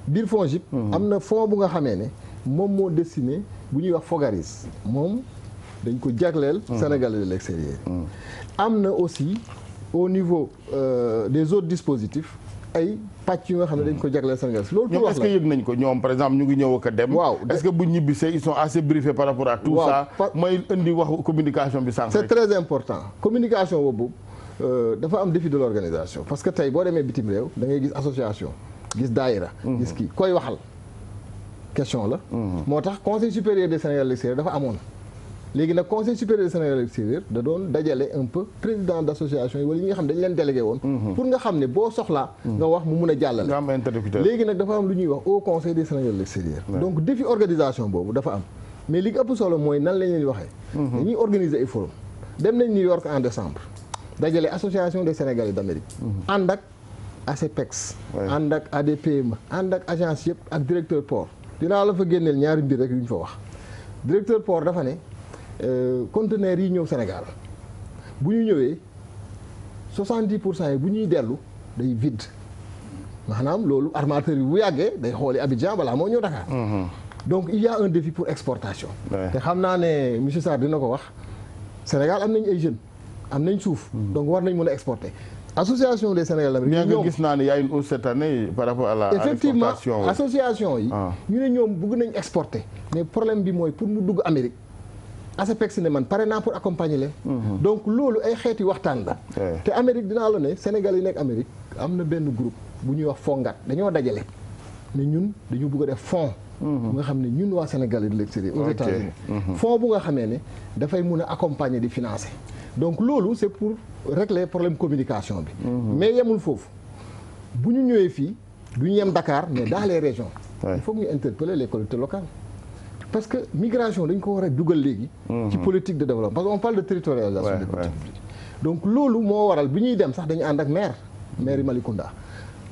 biir FONGIP am na fonds bu nga xamee ne moom moo destiné bu ñuy wax FOGARIS moom dañ ko jagleel Sénégalais de l'extérieur am na aussi au niveau des autres dispositifs ay pàcc yu nga xam ne dañ ko jagleel Sénégal loolu pour wax est-ce que yëg nañ ko ñoom par exemple ñu ngi ñëw ak a dem waaw est-ce que bu ñibbisee ils sont assez briefés par rapport à tout ça mooy indi wax communication bi sànq c'est très important communication boobu dafa am défi de l'organisation parce que tey boo demee bitim réew da ngay gis association gis daayira gis kii koy waxal question la moo tax conseil supérieur des Sénégalais de l'extérieur dafa amoon léegi nag conseil supérieur du Sénégal extérieur da doon dajale un peu président d'association yi wala ñi nga xam dañ leen délégué woon pour nga xam ne boo soxlaa nga wax mu mun a jàllale nga am interlocuteur. léegi nag dafa am lu ñuy wax au conseil du Sénégal extérieur donc défi organisation boobu dafa am mais li ëpp solo mooy nan lañ leen di waxee dañuy organiser ay forum dem nañ New York en décembre dajale association des Sénégalais d'Amérique ànd ak ASEPEX ànd ak ADPME ànd ak agence yëpp ak directeur port dinaa la fa génneel ñaari mbir rek yu ñu fa wax directeur port dafa ne conteneurs yi ñëw Sénégal bu ñu ñëwee 70% yi bu ñuy dellu day vide maanaam loolu armateur bi bu yàggee day xooli Abidjan balaa moo ñëw Dakar donc il y a un défi pour exportation te xam naa ne monsieur Sarr dina ko wax Sénégal am nañ ay jeunes am nañ suuf donc war nañ mën a exporter association des Sénégalais bien que gis naa ne y a une hausse cette année par rapport à la effectivement exportation. association yi ñu ne ñoom bëgg nañ exporter mais problème bi mooy pour mu dugg Amérique ASEPEX ne man pare naa pour accompagner leen donc loolu ay xeeti waxtaan la te Amérique dinaa la ne Sénégal yi nekk Amérique am na benn groupe bu ñuy wax FONGAT dañoo dajale ne ñun dañu bëgg a def fonds bu nga xam ne ñun waa Sénégal de l'extérieur aux États-Unis fonds bu nga xamee ne dafay mun a accompagner di financer donc loolu c'est pour régler problème communication bi mais yemul foofu bu ñu ñëwee fii du ñu yem Dakar mais dans les régions il faut que ñu interpeller les collectivités locales parce que migration dañ ko war a dugal léegi ci politique de développement parce qu'on parle de territorialisation des politiques publiques donc loolu moo waral bi ñuy dem sax dañu ànd ak maire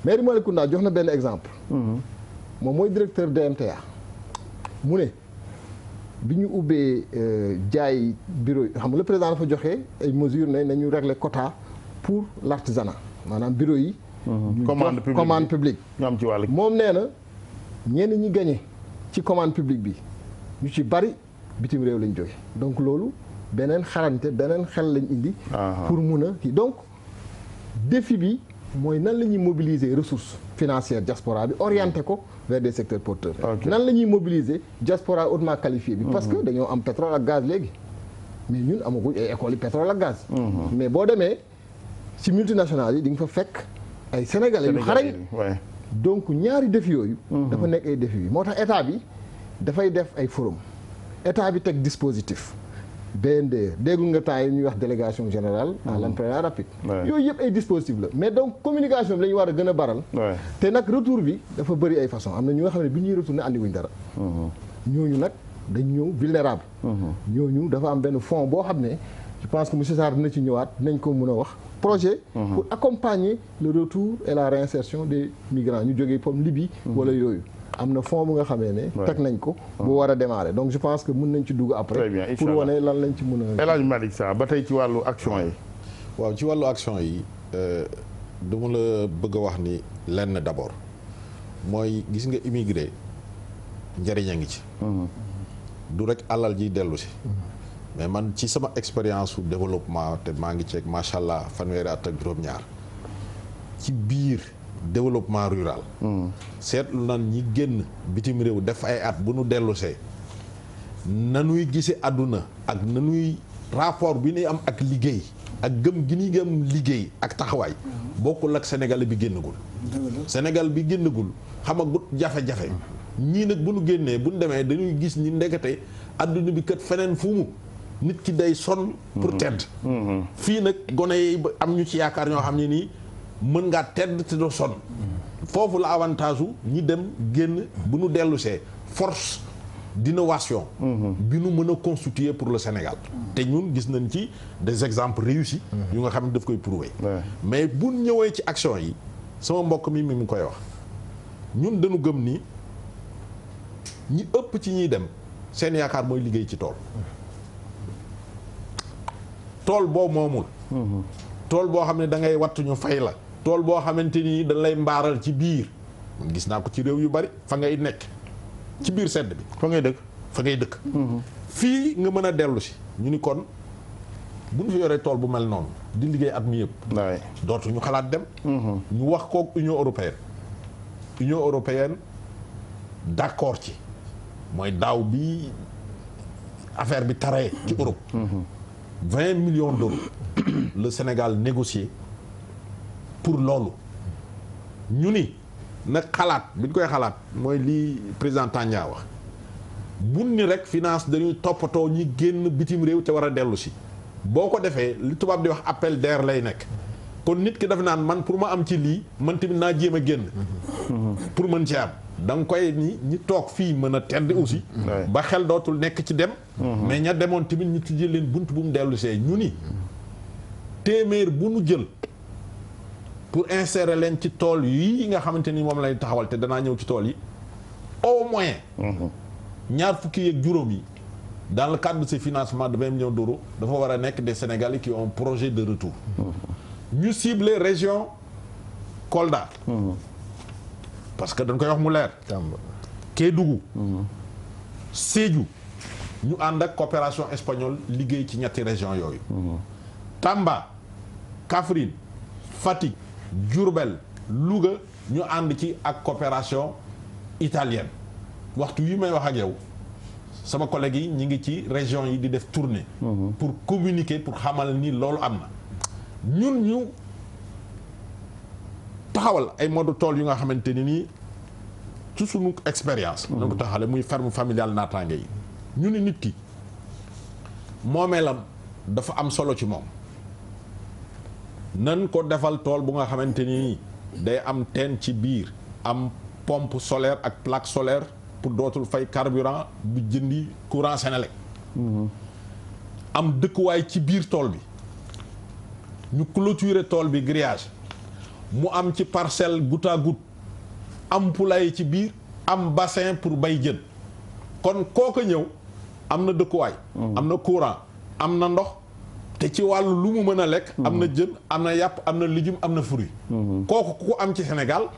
yi Malicounda jox na benn exemple moom mooy directeur DMTA mu ne bi ñu ubbee jaay bureau yi xam nga le président dafa joxe ay mesures ne nañu régler quota pour l'artisanat maanaam bureau yi commande publique ñu am ci wàll moom nee na ñenn ñi gagné ci commande publique bi ñu ci bari bitim réew lañ jóge donc loolu beneen xarante beneen xel lañ indi pour mun a kii donc défi bi mooy nan la ñuy mobiliser ressources financières diaspora bi orienté ko vers des secteurs porteurs nan la ñuy mobiliser diaspora hautement qualifiée bi parce que dañoo am pétrole ak gaz léegi mais ñun amaguñ ay écoles yi pétrole ak gaz mais boo demee ci multinationales yi di nga fa fekk ay sénégalais yu xarañ donc ñaari défi yooyu dafa nekk ay défi yi moo tax état bi dafay def ay forum état bi teg dispositif BND déggu nga temps yi ñuy wax délégation générale à l'entrepreneuriat rapide yooyu yëpp ay dispositif la mais donc communication bi la ñu war a gën a baral te nag retour bi dafa bëri ay façon am na ñu nga xam ne bi ñuy retourné andi wuñ dara ñooñu nag dañ ñëw vulnérable ñooñu dafa am benn fonds boo xam ne je pense que monsieur Sarr dina ci ñëwaat dinañ ko mën a wax projet pour accompagner le retour et la réinsertion des migrants ñu jógee comme Libye wala yooyu am na fonds bu nga xamee ne teg nañ ko bu war a démarrer donc je pense que mën nañ ci dugg après pour wane lan lañ ci mën a El Hadj Malick Sarr ba tey ci wàllu action yi waaw ci wàllu action yi dama la bëgg a wax ni lenn d'abord mooy gis nga immigré njëriñ a ngi ci du rek alal ji dellu si mais man ci sama expérience su développement te maa ngi ceeg macha allah fanweeri at ak juróom-ñaar ci biir développement rural seetlu nan ñi génn bitim réew def ay at bu nu dellusee nanuy gise àdduna ak nanuy rapport bi ñuy am ak liggéey ak gëm gi ñuy gëm liggéey ak taxawaay bokkul ak Sénégal bi génnagul Sénégal bi génnagul xamagut jafe-jafe ñii nag bu nu génnee bu nu demee dañuy gis ni ndekete àdduna bi kat feneen fu mu nit ki day sonn pour tedd fii nag gone yi am ñu ci yaakaar ñoo xam ne nii mën ngaa tedd te doo sonn foofu la avantage u ñi dem génn bu nu dellusee force d'innovation bi nu mën a constituer pour le Sénégal te ñun gis nañ ci des exemples réussis yu nga xam ne daf koy prouver mais bu ñëwee ci action yi sama mbokk mi mu koy wax ñun dañu gëm ni ñi ëpp ci ñiy dem seen yaakaar mooy liggéey ci tool boo moomul tool boo xam ne da ngay wattu ñu fay la tool boo xamante ni dañ lay mbaaral ci biir man gis naa ko ci réew yu bari fa ngay nekk ci biir sedd bi fa ngay dëkk fii nga mën a dellu si ñu ni kon bu ñu fi yoree tool bu mel noonu di liggéey at mi yëpp dootu ñu xalaat dem ñu wax kook Union européenne d'accord ci mooy daaw bi affaire bi taree ci Europe 20 millions d'euros le Sénégal négocié pour loolu ñu ni nag xalaat bi ñu koy xalaat mooy lii président Tanja wax bun ni rek finance dañuy toppatoo ñi génn bitim réew te war a dellu si boo ko defee li tubaab di wax appel d'air lay nekk kon nit ki dafa naan man pour ma am ci lii man tamit naa jéem a génn pour mën ci am da nga koy ni ñi toog fii mën a tedd aussi ba xel dootul nekk ci dem mais ña demoon tamit ñu tijjee leen bunt bu mu dellu see ñu ni téeméer bu nu jël pour insérer leen ci tool yi nga xamante ni moom lay taxawal te danaa ñëw ci tool yi au moins ñaar fukki yeeg juróom yi dans le cadre de ces financements de 20 millions d'euros dafa war a nekk des Sénégalais qui ont un projet de retour ñu ciblé région Kolda parce que dañ koy wax mu leer Kédougou Sédhiou ñu ànd ak coopération espagnole liggéey ci ñetti région yooyu Tamba Kaffrine Fatick Diourbel Louga ñu ànd ci ak coopération italienne waxtu yi may wax ak yow sama collègue yi ñi ngi ci région yi di def tournée pour communiquer pour xamal ni loolu am na ñun ñu taxawal ay mode tool yu nga xamante ni nii ci sunu expérience na ko taxale muy ferme familiale naataange yi ñu ni nit ki moomeelam dafa am solo ci moom nan ko defal tool bu nga xamante ni day am teen ci biir am pompe solaire ak plaque solaire pour dootul fay carburant bu jëndi courant Senelec am dëkkuwaay ci biir tool bi ñu clôturer tool bi grillage mu am ci parcelle goutte à goutte am poulailler ci biir am bassin pour bay jën kon kooku ñëw am na dëkkuwaay am na courant am na ndox te ci wàllu lu mu mën a lekk am na jën am na yàpp am na légume am na fruit kooku ku am ci Sénégal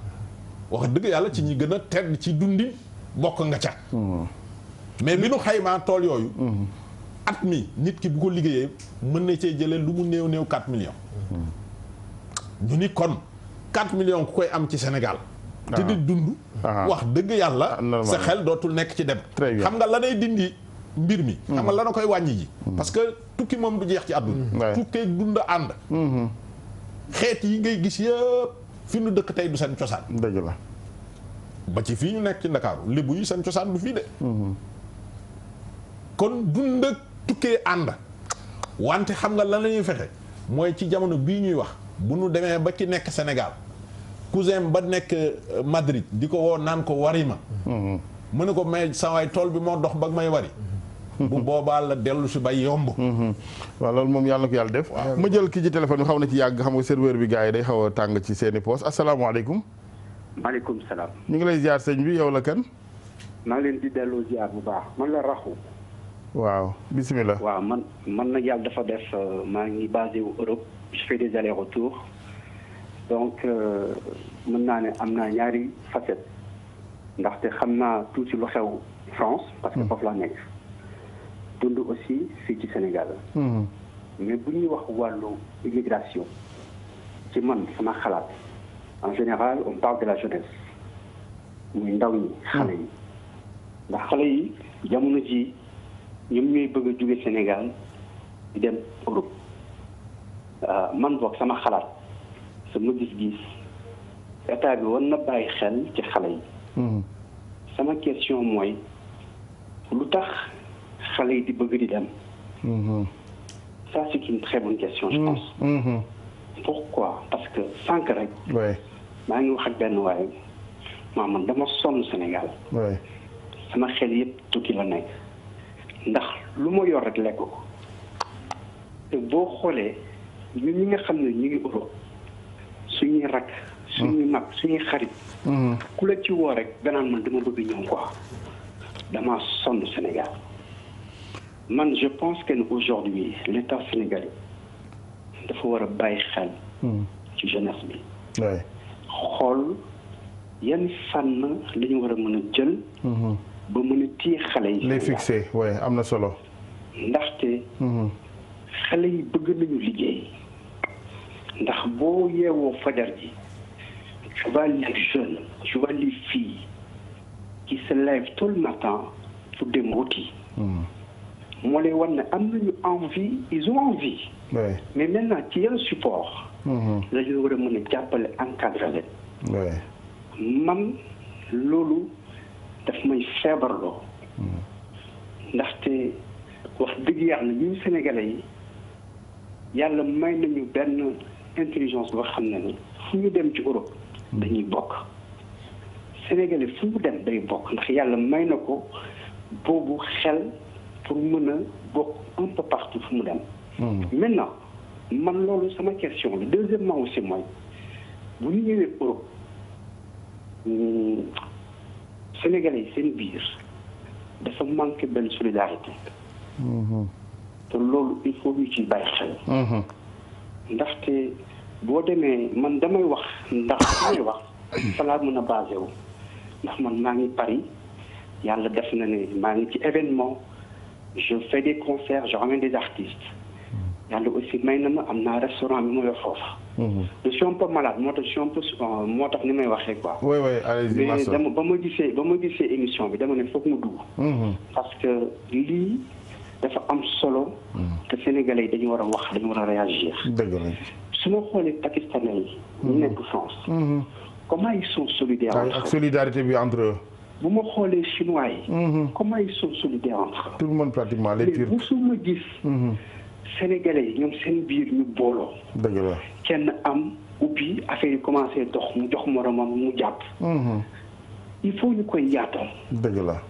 wax dëgg yàlla ci ñi gën a tedd ci dundin bokk nga ca mais bi nu xaymaa tool yooyu at mi nit ki bu ko liggéeyee mën na cee jëlee lu mu néew néew 4 millions ñu ni kon 4 millions ku koy am ci Sénégal te di dund wax dëgg yàlla sa xel dootul nekk ci dem xam nga la nay dindi mbir mi xam nga la na koy wàññi ji parce que tukki moom du jeex ci àdduna tukkee dund ànd xeet yi ngay gis yëpp fi nu dëkk tey du seen cosaan dëgg la ba ci fii ñu nekk ci Ndakaaru lébu yi seen cosaan du fii de kon dund ak tukkee ànd wante xam nga lan la ñuy fexe mooy ci jamono bii ñuy wax bu nu demee ba ci nekk Sénégal cousin ba nekk Madrid di ko woo naan ko wari ma mu ne ko may sawaay tool bi moo dox ba may wari bu boobaa la dellu si bay yomb waaw loolu moom yàlla na ko yàlla def ma jël ki ci téléphone bi xaw na ci yàgg xam nga serveur bi gars yi day xaw a tàng ci seeni poos asalaamaaleykum maaleykum salaam. ñu ngi lay ziar sëñ bi yow la kan maa ngi leen di delloo ziar bu baax man la raxu waaw bismillah waaw man nag yàlla dafa def maa ngi basé wu Europe je fais des allers-retours donc mën naa ne am naa ñaari facette ndaxte xam naa tuuti lu xew France parce que foofu laa nekk dund aussi fii ci Sénégal mais bu ñuy wax wàllu immigration ci man sama xalaat en général on parle de la jeunesse muy ndaw ñi xale yi ndax xale yi jamono ji ñoom ñooy bëgg a jóge Sénégal di dem Europe man boog sama xalaat sama gis-gis état bi war na bàyyi xel ci xale yi sama question mooy lu tax xale yi di bëgg di dem ça c'est une très bonne question je pense pourquoi parce que sànq rek maa ngi wax ak benn waaye man dama sonn Sénégal sama xel yëpp tukki la nekk ndax lu ma yor rek lekk ko te boo xoolee ñun ñi nga xam ne ñu ngi Europe suñuy rakk suñuy mag suñuy xarit ku la ci woo rek danaan man dama bëgg ñëw quoi dama sonn Sénégal man je pense que aujourd'hui l'État sénégalais dafa war a bàyyi xel ci jeunesse bi xool yan fànn la ñu war a mën a jël ba mën a téye xale yi les fixé ouais am na solo ndaxte xale yi bëgg nañu liggéey ndax boo yeewoo fajar ji je vois les jeunes je vois les filles qui se lèvent tout le matin pour dem wuti moo lay wan ne am nañu envie ils ont envie mais maintenant ci yan support la ñu war a mën a jàppale encadré leen man loolu daf may feebarloo ndaxte wax dëgg yàlla ñun Sénégalais yi yàlla may nañu benn intelligence boo xam ne ni fu ñu dem ci Europe dañuy bokk Sénégalais fu mu dem day bokk ndax yàlla may na ko boobu xel pour mën a bokk un peu partout fu mu dem. Maintenant man loolu sama question la deuxièmement aussi mooy bu ñu ñëwee Europe Sénégalais yi seen biir dafa manqué benn solidarité. te loolu il faut ñu ci bàyyi xel. ndaxte boo demee man damay wax ndax damay wax fa laa mën a basé wu ndax man maa ngi Paris yàlla def na ne maa ngi ci événement je fais des concerts je ramène des artistes yàlla aussi may na ma am naa restaurant bi ma yor foofu. je suis un peu malade moo tax je suis un peu moo tax ni may waxee quoi. oui oui allez-y mais dama ba ma gisee émission bi dama ne foog mu dugg. parce que lii dafa am solo. te Sénégalais yi dañu war a wax dañu war a réagir. dëgg la. su ma xoolee pakistanais yi. ñu nekk France. comment ils sont solidaires entre eux. ak solidarité bi entre eux. bu ma xoolee chinois yi. comment ils sont solidaires entre eux. tout le monde pratiquement les Turcs. mais musuma gis. Sénégalais yi ñoom seen biir ñu booloo. dëgg la. kenn am ubbi affaire yi commencé dox mu jox moromam mu jàpp. il faut ñu koy yaatal. dëgg la.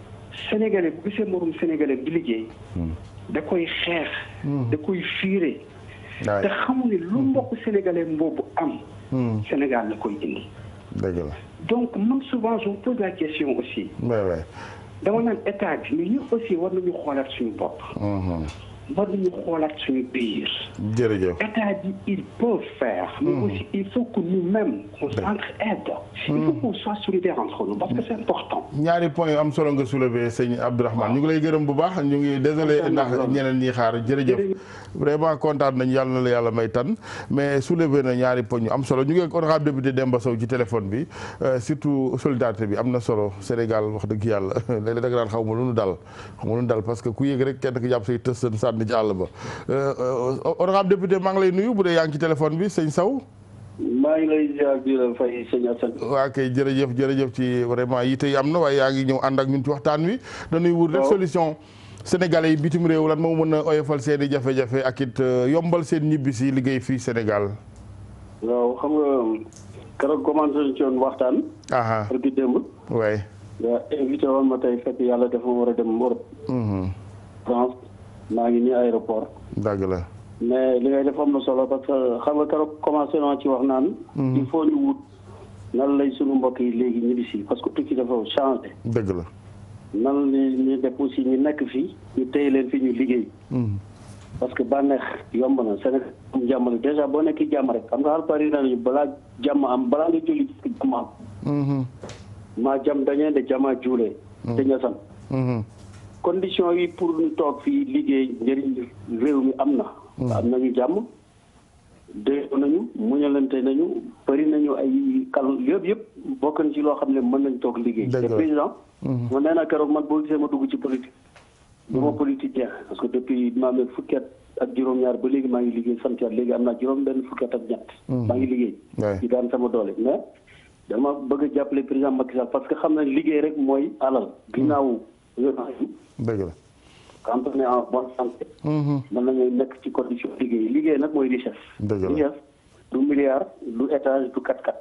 Sénégalais bu gisee morom Sénégalais bi liggéey. da koy xeex. da koy fiire. te xamu ne lu mbokk Sénégalais boobu am. Sénégal la koy indi. dëgg la. donc man souvent je me pose la question aussi. dama naan état bi mais ñun aussi war nañu xoolaat suñu bopp. war nañu xoolaat suñu biir. jërëjëf. état bi ils peuvent faire. mais aussi il faut que nous-mêmes on s'entraide. il faut qu'on soit solidaires entre nous parce que c'est important. ñaari point yu am solo nga soulevé sëñ Abdourahmane ñu ngi lay gërëm bu baax ñu ngi désolé ndax ñeneen ñi xaar jërëjëf. vraiment kontaan nañu yàlla na la yàlla may tan mais soulevé na ñaari poñ yu am solo ñu ngi ak honorable député Demba Sow ci téléphone bi surtout solidarité bi am na solo Sénégal wax dëgg yàlla léeg-léeg da nga daan xaw ma lu nu dal parce que ku yëg rek kenn ki jàpp say tës seen sànni ci àll ba honorable député maa ngi lay nuyu bu dee yaa ngi ci téléphone bi sëñ Sow. maa ngi lay ziar di la fay sëñ Assane. waa kay jërëjëf ci vraiment yi tey am na waaye yaa ngi ñëw ànd ak ñun ci waxtaan wi. dañuy wut rek solution. Sénégalais yi bitim réew lan moo mën a oyofal seen i jafe-jafe ak it yombal seen ñibbi si liggéey fii Sénégal. waaw xam nga keroog commencé nañu ci woon waxtaan. pour di démb. waay. nga invité woon ma tey fekk yàlla dafa war a dem Europe. France maa ngi nii aéroport. dëgg la. mais li ngay def am na solo parce que xam nga keroog commencé naa ci wax naan. il faut ñu wut nan lay sunu mbokk yi léegi ñibbi si parce que tukki dafa changé. dëgg la. nan la ñuy def aussi ñu nekk fii ñu téye leen fi ñu liggéey. parce que bànneex yomb na Sénégal am jàmm la dèjà boo nekk jàmm rek xam nga Alpari nañu balaa jàmm am balaa nga julli jàmm am. maa jàmm dañee de jàmma juulee. te ñasan. condition yi pour ñu toog fii liggéey njëriñ réew mi am na. am nañu jàmm. déggoo nañu muñalante nañu bëri nañu ay kal yëpp bokk na ci loo xam ne mën nañ toog liggéey. te président. man nee naa keroog man boo gisee ma dugg ci politique. du ma politicien parce que depuis maa amee fukki at ak juróom-ñaar ba léegi maa ngi liggéey sant yàlla léegi am naa juróom-benn fukki at ak ñett. maa ngi liggéey. di daan sama doole mais dama bëgg a jàppale président Macky Sall parce que xam na liggéey rek mooy alal. ginnaaw dëgg la. quand on est en bonne santé. mën nañu nekk ci condition liggéey nag mooy richesse. dëgg la richesse du milliard du étage du kat-kat.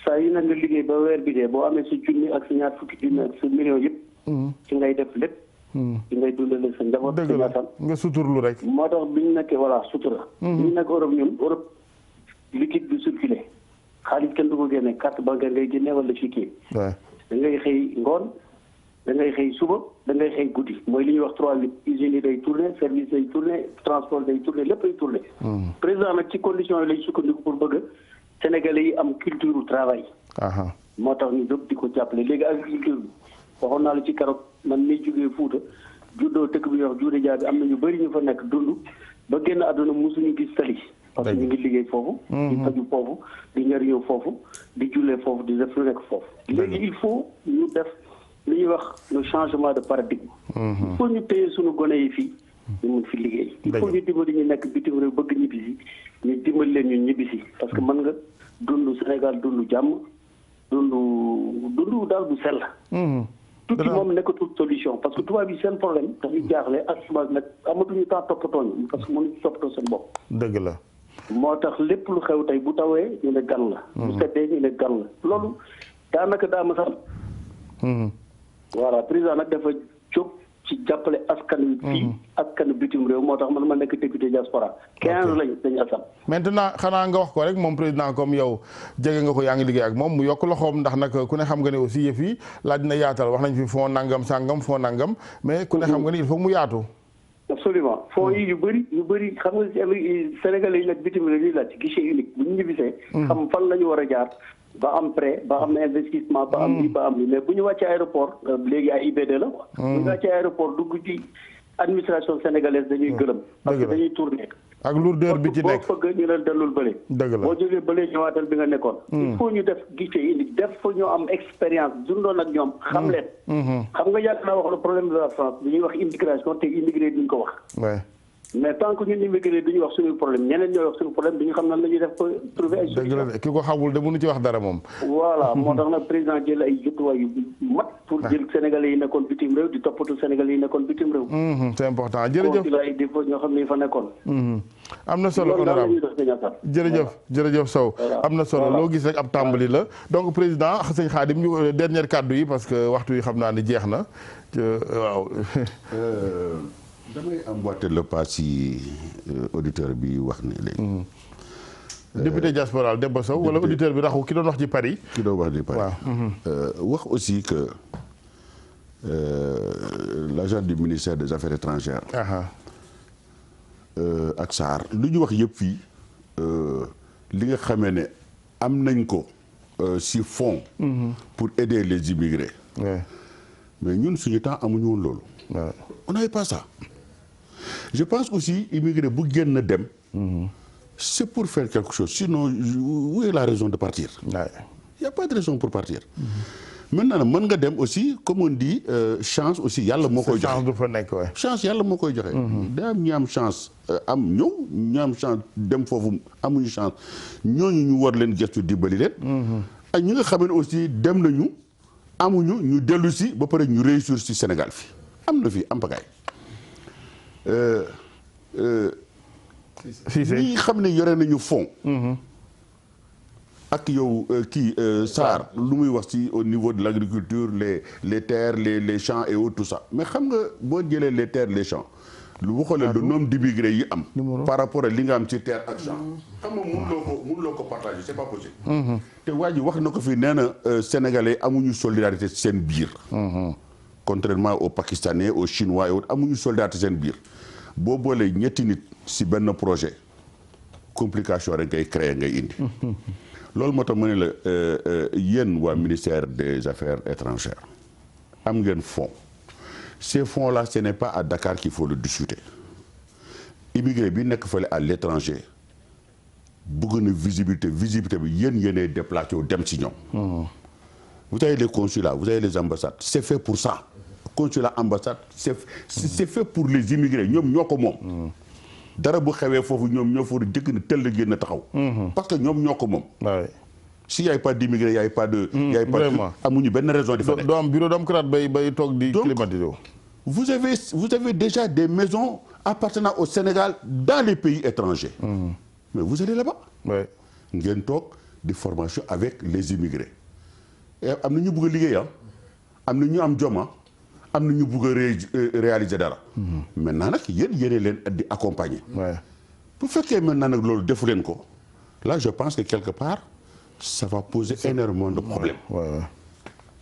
saa yi nag nga liggéey ba weer bi dee boo amee sa junni ak sa ñaar fukki junni ak sa million yëpp. ci ngay def lépp. ci ngay dundale sa njaboot. dëgg la nga suturlu rek. moo tax bi ñu nekkee voilà sutura. bi ñu nekk Europe ñun Europe liquide du circulé xaalis kenn du ko génne carte bancaire ngay génne wala ci kii. da ngay xëy ngoon da ngay xëy suba da ngay xëy guddi mooy li ñuy wax 3-8 usines yi day tourné service day tourné transport day tourné lépp day tourné. président nag ci conditions yi lay sukkandiku pour bëgg Sénégalais yi am culture du travail. moo tax ñu jóg di ko jàppale léegi agriculture bi waxoon naa la ci keroog man miy jógee Fuuta juddoo dëkk bi ñuy wax Juude Jaabi am na ñu bëri ñu fa nekk dund ba génn àdduna mosuñu gis tali. parce que ñu ngi liggéey foofu. di faju foofu di ñëriñoo foofu di jullee foofu di def lu nekk foofu. léegi il faut ñu def li ñuy wax le changement de paradigme. il faut ñu téye suñu gone yi fii ñu mun fi liggéey. il faut ñu dimbali ñu nekk bitim réew bëgg ñibbisi ñu dimbali leen ñu ñibbisi parce que mën nga dund Sénégal dund jàmm dund daal bu sell. tukki moom nekkatul solution parce que tubaab yi seen problème dafay jaaxle ak semence nag amatuñu temps toppatoo ñu parce que mënuñu toppatoo seen bopp. dëgg la. moo tax lépp lu xew tey bu tawee ñu ne gan la. bu seddee ñu ne gan la loolu daanaka daa ma sax. voilà président nag dafa jóg ci jàppale askan wi fii askan bitim réew moo tax man ma nekk député diaspora 15 dañu asam. maintenant xanaa nga wax ko rek moom président comme yow jege nga ko yaa ngi liggéey ak moom mu yokk loxoom ndax nag ku ne xam nga ne aussi yëf yi laaj na yaatal wax nañ fi fond nangam sangam fond nangam mais ku ne xam nga ni il faut mu yaatu. absolument fonds yi yu bëri xam nga Sénégalais yi nag bitim réew yi laaj ci guichet unique bu ñu ñibbisee xam fan la ñu war a jaar ba am prêt ba am investissement ba am lii ba am lii mais bu ñu wàccee aéroport léegi ay IBD la quoi. bu ñu wàccee aéroport dugg ci administration sénégalaise dañuy gëlëm. parce que dañuy tourner. ak lourdeur bi ci nekk boo fëgg ñu leen dellul bële. dëgg la boo jógee bële ñëwaatal bi nga nekkoon. il faut ñu def guichet unique def fa ñoo am expérience dundoon ak ñoom xam leen. xam nga yàgg naa wax le problème de la France bi ñuy wax immigration te immigré duñ ko wax. mais tant que ñun immigré duñu wax suñu problème ñeneen ñooy wax suñu problème duñu xam nan la ñuy def pour trouver ay solution. dëgg la ki ko xamul de mënu ci wax dara moom. voilà moo tax nag président jël ay jëtuwaay yu mat pour jël sénégalais yi nekkoon bitim réew di toppatu sénégalais yi nekkoon bitim réew. c'est important jërëjëf consulat yi di fa ñoo xam ne fa nekkoon. am na solo honorable jërëjëf Sow am na solo loo gis rek ab tàmbali la donc président sëñ Khadim ñu dernier kàddu yi parce que waxtu yi xam naa ni jeex na waaw. damay emboîter le pas si auditeur bi wax ne léegi. député diaspora Demba Sow wala auditeur bi raxu ki doon wax ci Paris. ki doon wax ci Paris. wax aussi que l'agent du ministère des affaires étrangères. ak Sarr lu ñu wax yëpp fii li nga xamee ne am nañ ko si fonds. pour aider les immigrés. mais ñun suñu temps amuñu woon loolu. on n'avait pas ça. je pense aussi immigré bu génn dem. c'est pour faire quelque chose sinon où est la raison de partir. il y a pas de raison pour partir. maintenant mën nga dem aussi comme on dit chance aussi yàlla moo koy joxe. chance du fa nekk waay. chance yàlla moo koy joxe. daa am ñi am chance am ñëw ñu am chance dem foofu amuñu chance ñooñu ñu war leen gëstu dimbali leen. ak ñi nga xam ne aussi dem nañu amuñu ñu dellu si ba pare ñu réussir si Sénégal fi am na fi am pagaay. ñi xam ne yore nañu fond. ak yow kii Sarr lu muy wax ci au niveau de l'agriculture les terres les champs et tout ça mais xam nga boo jëlee les terres les champs lu waxoolee le nombre d'immigrés yi am par rapport ak li nga am ci terre ak champ xam nga mënuloo ko partager c'est pas possible. te waa ji wax na ko fii nee na sénégalais amuñu solidarité seen biir. contrairement aux pakistanais aux chinois et autres amuñu solidarité seen biir boo boolee ñetti nit si benn projet complication rek ngay créer ngay indi. loolu moo tax ma ne la yéen waa ministère des affaires étrangères am ngeen fonds ces fonds là ce n'est pas à Dakar qu'il faut le discuter immigré bi nekk fële à l'étranger bëgg na visibilité bi yéenay déplacé wu dem ci ñoom. vous avez les consulats vous avez les ambassades c'est fait pour ça consulat ambassade c'est fait pour les immigrés ñoom ñoo ko moom. dara bu xewee foofu ñoom ñoo fa jëkk na tëll génn taxaw. parce que ñoom ñoo ko moom. s'il y a pas d'immigrés y a pas de. vraiment amuñu benn raison di fa nekk. doo am bureau démocrate bay toog di climatiser. vous avez déjà des maisons appartenant au Sénégal dans les pays étrangers. mais vous allez là-bas. ngeen toog di formation avec les immigrés. am na ñu bëgg a liggéey am na ñu am joma am na ñu bëgg a réaliser dara. maintenant nag yéen leen di accompagner. bu fekkee maintenant nag loolu defu leen ko là je pense que quelque part ça va poser énormément de problèmes.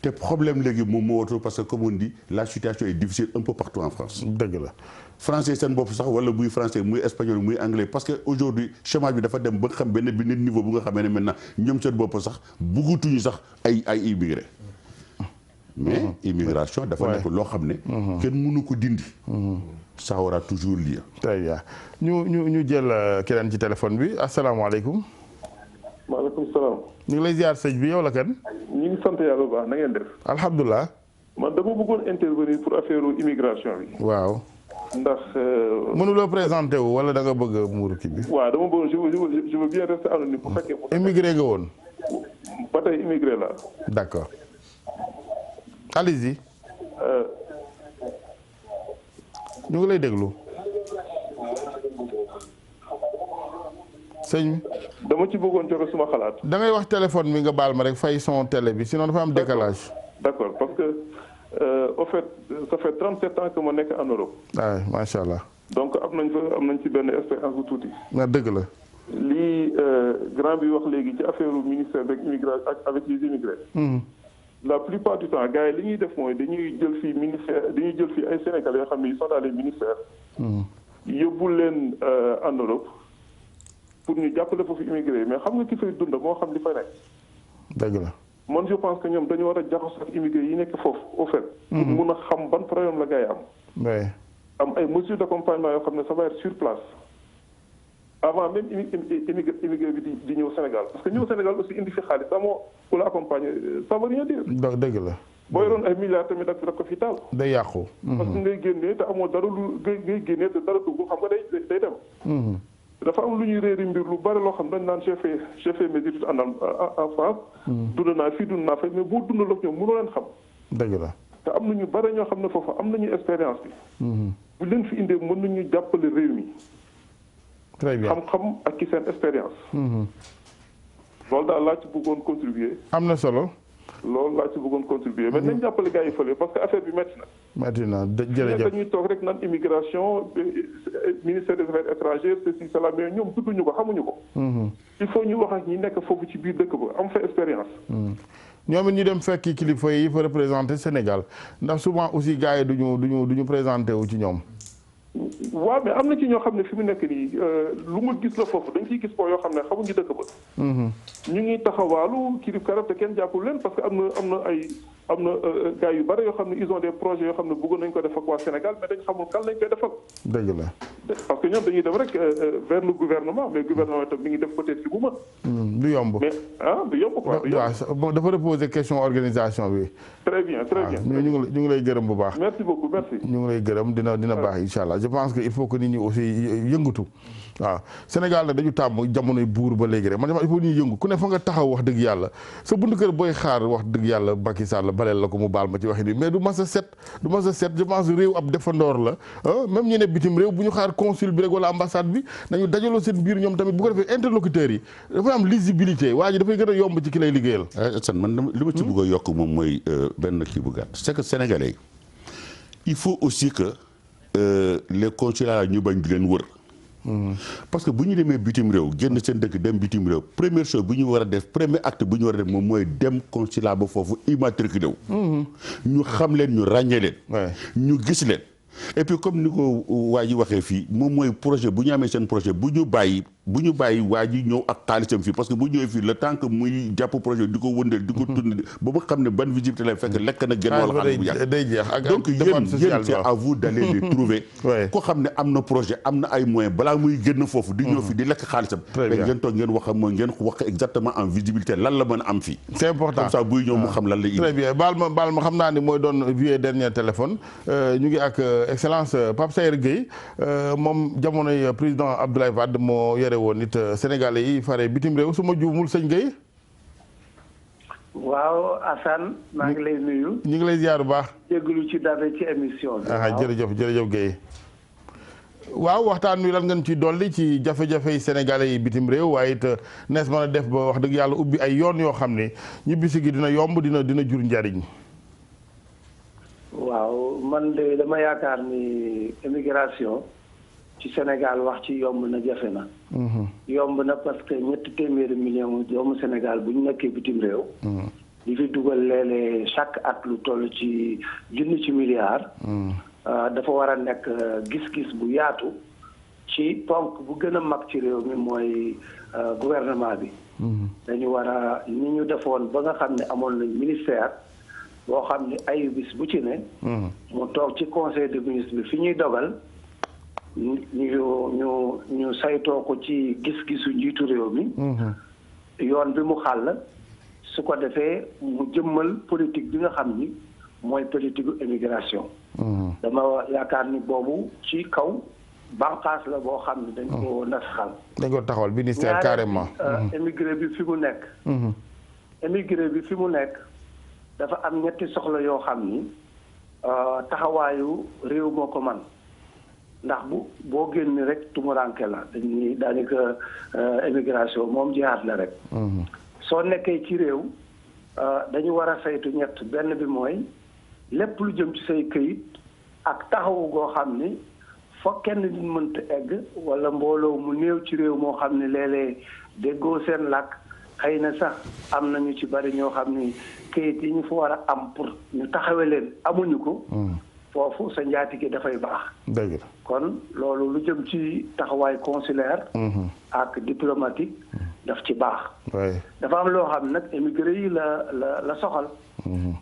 te problème léegi moom moo watul parce que comme on dit la situation est difficile un peu partout en France. dëgg la français seen bopp sax wala muy français muy espagnol muy anglais parce que aujourd'hui chômage bi dafa dem ba xam benn niveau bu nga xamee ne maintenant ñoom seen bopp sax buggutuñu sax ay immigrés. mais immigration dafa nekk loo xam ne. kenn mënu ko dindi. ça aura toujours lieu. très bien ñu jël keneen ci téléphone bi asalaamaaleykum. maaleykum salaam. ñu ngi lay ziar sëñ bi yow la kan. ñu ngi sant yàlla bu baax na ngeen def. alhamdulilah. man dama bëggoon intervenir pour affaire immigration bi. waaw. ndax. mënuloo présenté wu wala da nga bëgg muuru kii bi. waaw dama bëgg je veux bien rester anonyme bu fekkee. immigré nga woon. ba tey immigré la. d'accord. allez-y. ñu ngi lay déglu sëñ dama ci bëggoon joxe suma xalaat. da ngay wax téléphone mi nga baal ma rek fay son télé bi sinon dafa am décalage. d'accord parce que au fait ça fait 37 ans que ma nekk en Europe. waaw macha allah. donc am nañ ci benn expérience bu tuuti. na dëgg la. lii grand bi wax léegi ci affaire ministère beeg immigration ak avec les immigrés. La plupart du temps gars yi li ñuy def mooy dañuy jël fii ay Sénégalais yoo xam ne ils sont dans les ministères. yóbbu leen en Europe pour ñu jàppale foofu immigré mais xam nga ki fay dund moo xam li fa nekk. dëgg la. man je pense que ñoom dañu war a jaxasoo ak immigré yi nekk foofu au fait. pour mun a xam ban problème la gars yi am. oui. am ay mesures d'accompagnement yoo xam ne ça va être sur place avant même immigré bi di ñëw Sénégal parce que ñëw Sénégal aussi indi fi xaalis amoo ku la accompagner ça veut rien dire. dëgg la. boo yoroon ay milliards tamit ak ko fi taal. day yàqu. parce que ngay génnee te amoo dara lu ngay génnee te dara dugg xam nga day dem. dafa am lu ñuy réeri mbir lu bari loo xam dañ naan j'ai fait mes études en France. dund naa fii dund naa fa mais boo dundal ak ñoom mënoo leen xam. dëgg la. te am na ñu bari ñoo xam ne foofu am nañu expérience bi. bu leen fi indee mën nañu jàppale réew mi. très bien xam-xam ak ci seen expérience. loolu daal laa ci bëggoon contribuer. am na solo. loolu laa ci bëggoon contribuer mais nañ jàppale gars yi fële parce que affaire bi métti na. métti na jërëjëf dañuy toog rek naan immigration ministère des affaires étrangères ceci cela mais ñoom tudduñu ko xamuñu ko. il faut ñu wax ak ñi nekk foofu ci biir dëkk ba am fa expérience. ñoom it ñu dem fekki kilifa yi fa représenté Sénégal ndax souvent aussi gars yi duñu présenté wu ci ñoom. waaw mais am na ci ñoo xam ne fi mu nekk nii lu ma gis la foofu dañ ciy gis boo yoo xam ne xamuñu dëkk ba. ñu ngi taxawaalu kirib karab te kenn jàppul leen parce que am na gars yu bari yoo xam ne ils ont des projets yoo xam ne bëggoon nañ ko def ak waa Sénégal mais dañ xamul kan lañ koy defal. dëgg la. parce que ñoom dañuy dem rek vers le gouvernement mais gouvernement itam mi ngi def peut-être li mu mën. du yomb. mais du yomb quoi. waaw dafa reposer question organisation bi. très bien. ñu ngi lay gërëm bu baax. merci beaucoup merci. ñu ngi lay gërëm dina baax incha allah je pense que il faut que nit ñi aussi yëngatu. waaw Sénégal nag dañu tàmm jamonoy buur ba léegi rek man il faut ñuy yëngu ku ne fa nga taxaw wax dëgg yàlla sa buntu kër booy xaar wax dëgg yàlla Macky Sall baleel la ko mu baal ma ci waxi nii mais du mas a set je pense réew ab defandoor la même ñu ne bitim réew bu ñu xaar consul bi rek wala ambassade bi nañu dajaloo seen biir ñoom tamit bu ko defee interlocuteurs yi dafay am lisibilité waa ji dafay gën a yomb ci ki lay liggéeyal. man li ma ci bëgg a yokk moom mooy benn kii bu gàtt c'est que sénégalais il faut aussi que les consulats ñu bañ di leen wër. parce que bu ñu demee bitim réew génn seen dëkk dem bitim réew première chose bu ñu war a def premier acte bu ñu war a def moom mooy dem consulat ba foofu immatriculé wu. ñu xam leen ñu ràññee leen. ñu gis leen. et puis comme ni ko waa ji waxee fii moom mooy projet bu ñu amee seen projet bu ñu bàyyi waa ji ñëw ak xaalisam fii parce que bu ñëwee fii le temps que muy jàpp projet di ko wëndeel di ko tourner ba mu xam ne ban visibilité lay fekk lekk na genn wala xaalis bu yàgg donc yéen c'est à vous d'aller les trouver ko xam ne am na projet am na ay moyens balaa muy génn foofu di ñëw fii di lekk xaalisam mais ngeen toog ngeen wax mooy ngeen wax exactement en visibilité lan la mën a am fii c'est important comme ça buy ñëw mu xam lan la très bien baal ma xam naa ni mooy doon vieux dernier téléphone ñu ngi ak excellence Pape Sayer Gueye moom jamonoy président Abdoulaye Wade moo yore woon nit Sénégalais yi fare bitim réew su ma juumul sëñ Gueye. waaw Assane maa ngi lay nuyu. ñu ngi lay ziar bu baax. jégalu ci dabe ci émission bi. jërëjëf Gueye. waaw waxtaan wi lan ngeen ci dolli ci jafe-jafe yi Sénégalais yi bitim réew waaye it nees mën a def ba wax dëgg yàlla ubbi ay yoon yoo xam ne ñibbisi gi dina yomb dina jur njariñ. waaw man de dama yaakaar ni immigration ci Sénégal wax ci yomb na jafe na. yomb na parce que 200 millions doomu Sénégal bu ñu nekkee bitim réew. di fi dugal léeg-léeg chaque at lu toll ci junni ci milliards. dafa war a nekk gis-gis bu yaatu ci ponk bu gën a mag ci réew mi mooy gouvernement bi. dañu war a ni ñu defoon ba nga xam ne amoon nañ ministère. boo xam ni ay bis bu ci ne. mu toog ci conseil des ministres bi fi ñuy dogal ñu saytoo ko ci gis-gisu njiitu réew mi. yoon bi mu xàll su ko defee mu jëmmal politique bi nga xam ni mooy politique immigration. dama yaakaar ni boobu ci kaw bànqaas la boo xam ni dañ ko nasaxal. dañ ko taxawal ministère carrément. émigré bi fi mu nekk. émigré bi fi mu nekk. dafa am ñetti soxla yoo xam ni taxawaayu réew moo ko man ndax boo génn rek tumuranke la dañuy daanaka émigration moom jihaat la rek. soo nekkee ci réew dañu war a saytu ñett benn bi mooy lépp lu jëm ci say këyit ak taxawu goo xam ni foog kenn nit mënta egg wala mbooloo mu néew ci réew moo xam ne léeg-léeg déggoo seen làkk xëy na sax am na ñu ci bari ñoo xam ni këyit yi ñu fa war a am pour ñu taxawe leen amuñu ko. foofu sa njaatige dafay baax. dëgg la kon loolu lu jëm ci taxawaay consulaire. ak diplomatique daf ci baax. dafa am loo xam nag émigré yi la soxal.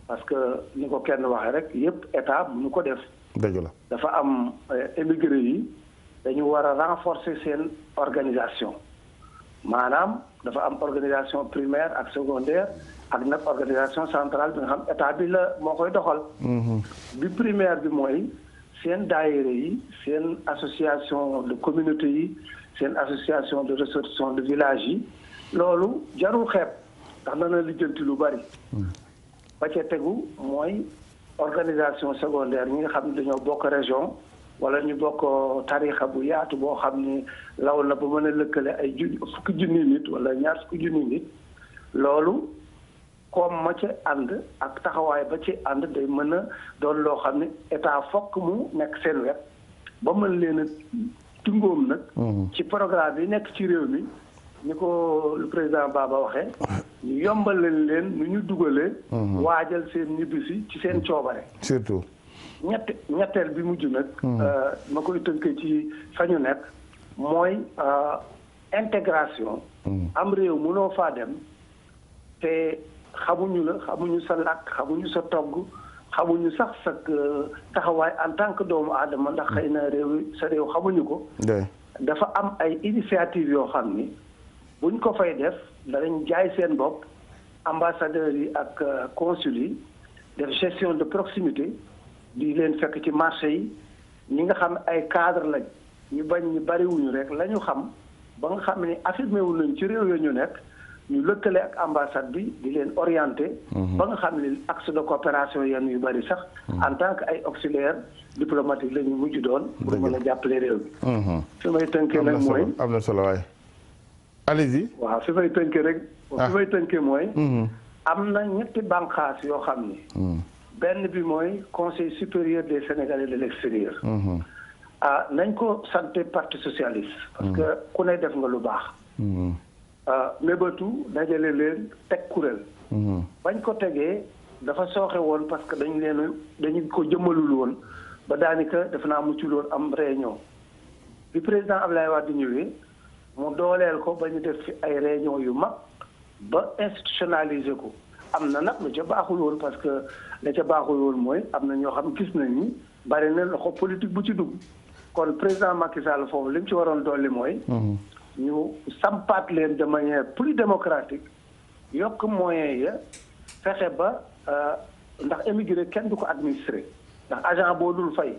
parce que ni ko kenn waxee rek yépp état mënu ko def. dëgg la dafa am émigré yi dañu war a renforcer seen organisation maanaam dafa am organisation primaire ak secondaire. ak nag organisation centrale bi nga xam état bi la moo koy doxal. bi primaire bi mooy seen daayira yi seen association de communauté yi seen association de ressortissants de village yi loolu jarul xeeb ndax dana lijjanti lu bari. ba ca tegu mooy organisation secondaire ñi nga xam ne dañoo bokk région wala ñu bokk tarixa bu yaatu boo xam ni law na ba mën a lëkkale ay fukki junni nit wala ñaar fukki junni nit loolu. comme ma ci ànd ak taxawaay ba ci ànd day mën a doon loo xam ne état fokk mu nekk seen wet ba mën leen a tungoom nag. ci programme yi nekk ci réew mi ni ko le président Baba waxee. ñu yombal leen nu ñu dugalee. waajal seen ñibbisi ci seen coobare. surtout. ñetteel bi mujj nag. ma koy tënkee ci fa ñu nekk mooy intégration. am réew mënoo faa dem te. xamuñu la xamuñu sa làkk xamuñu sa togg xamuñu sax sa taxawaay en tant que doomu aadama ndax xëy na sa réew xamuñu ko. dafa am ay initiative yoo xam ni buñ ko fay def danañ jaay seen bopp ambassadeurs yi ak consuls yi def gestion de proximité di leen fekk ci marché yi ñi nga xam ay cadre lañ ñu bañ ñu bariwuñu rek la ñu xam ba nga xam ne affirmé wu nañ ci réew yo ñu nekk. ñu lëkkale ak ambassade bi di leen orienté. ba nga xam ne axe de coopération yenn yu bari sax. en tant que ay auxiliaire diplomatique la ñu mujj doon. pour mën a jàppale réew mi. fi may tënkee nag mooy am na solo waay. allez-y. waaw fi may tënkee rek. fi may tënkee mooy. am na ñetti bànqaas yoo xam ni. benn bi mooy conseil supérieur des Sénégalais de l'extérieur. nañ ko santé parti socialiste. parce que ku ne def nga lu baax. mébatu dajale leen teg kuréel. bañ ko tegee dafa sooxe woon parce que dañu ko jëmmalul woon ba daanaka def naa muccul woon am réunion bi président Abdoulaye Wade ñëwee mu dooleel ko ba ñu def fi ay réunion yu mag ba institutionnaliser ko am na nag lu ca baaxul woon parce que la ca baaxul woon mooy am na ñoo xam gis nañ ni bari na loxo politique bu ci dugg kon président Macky Sall foofu li mu ci waroon dolli mooy. ñu sampaat leen de manière plus démocratique yokk moyens ya fexe ba ndax émigré kenn du ko administré ndax agent boo dul fay.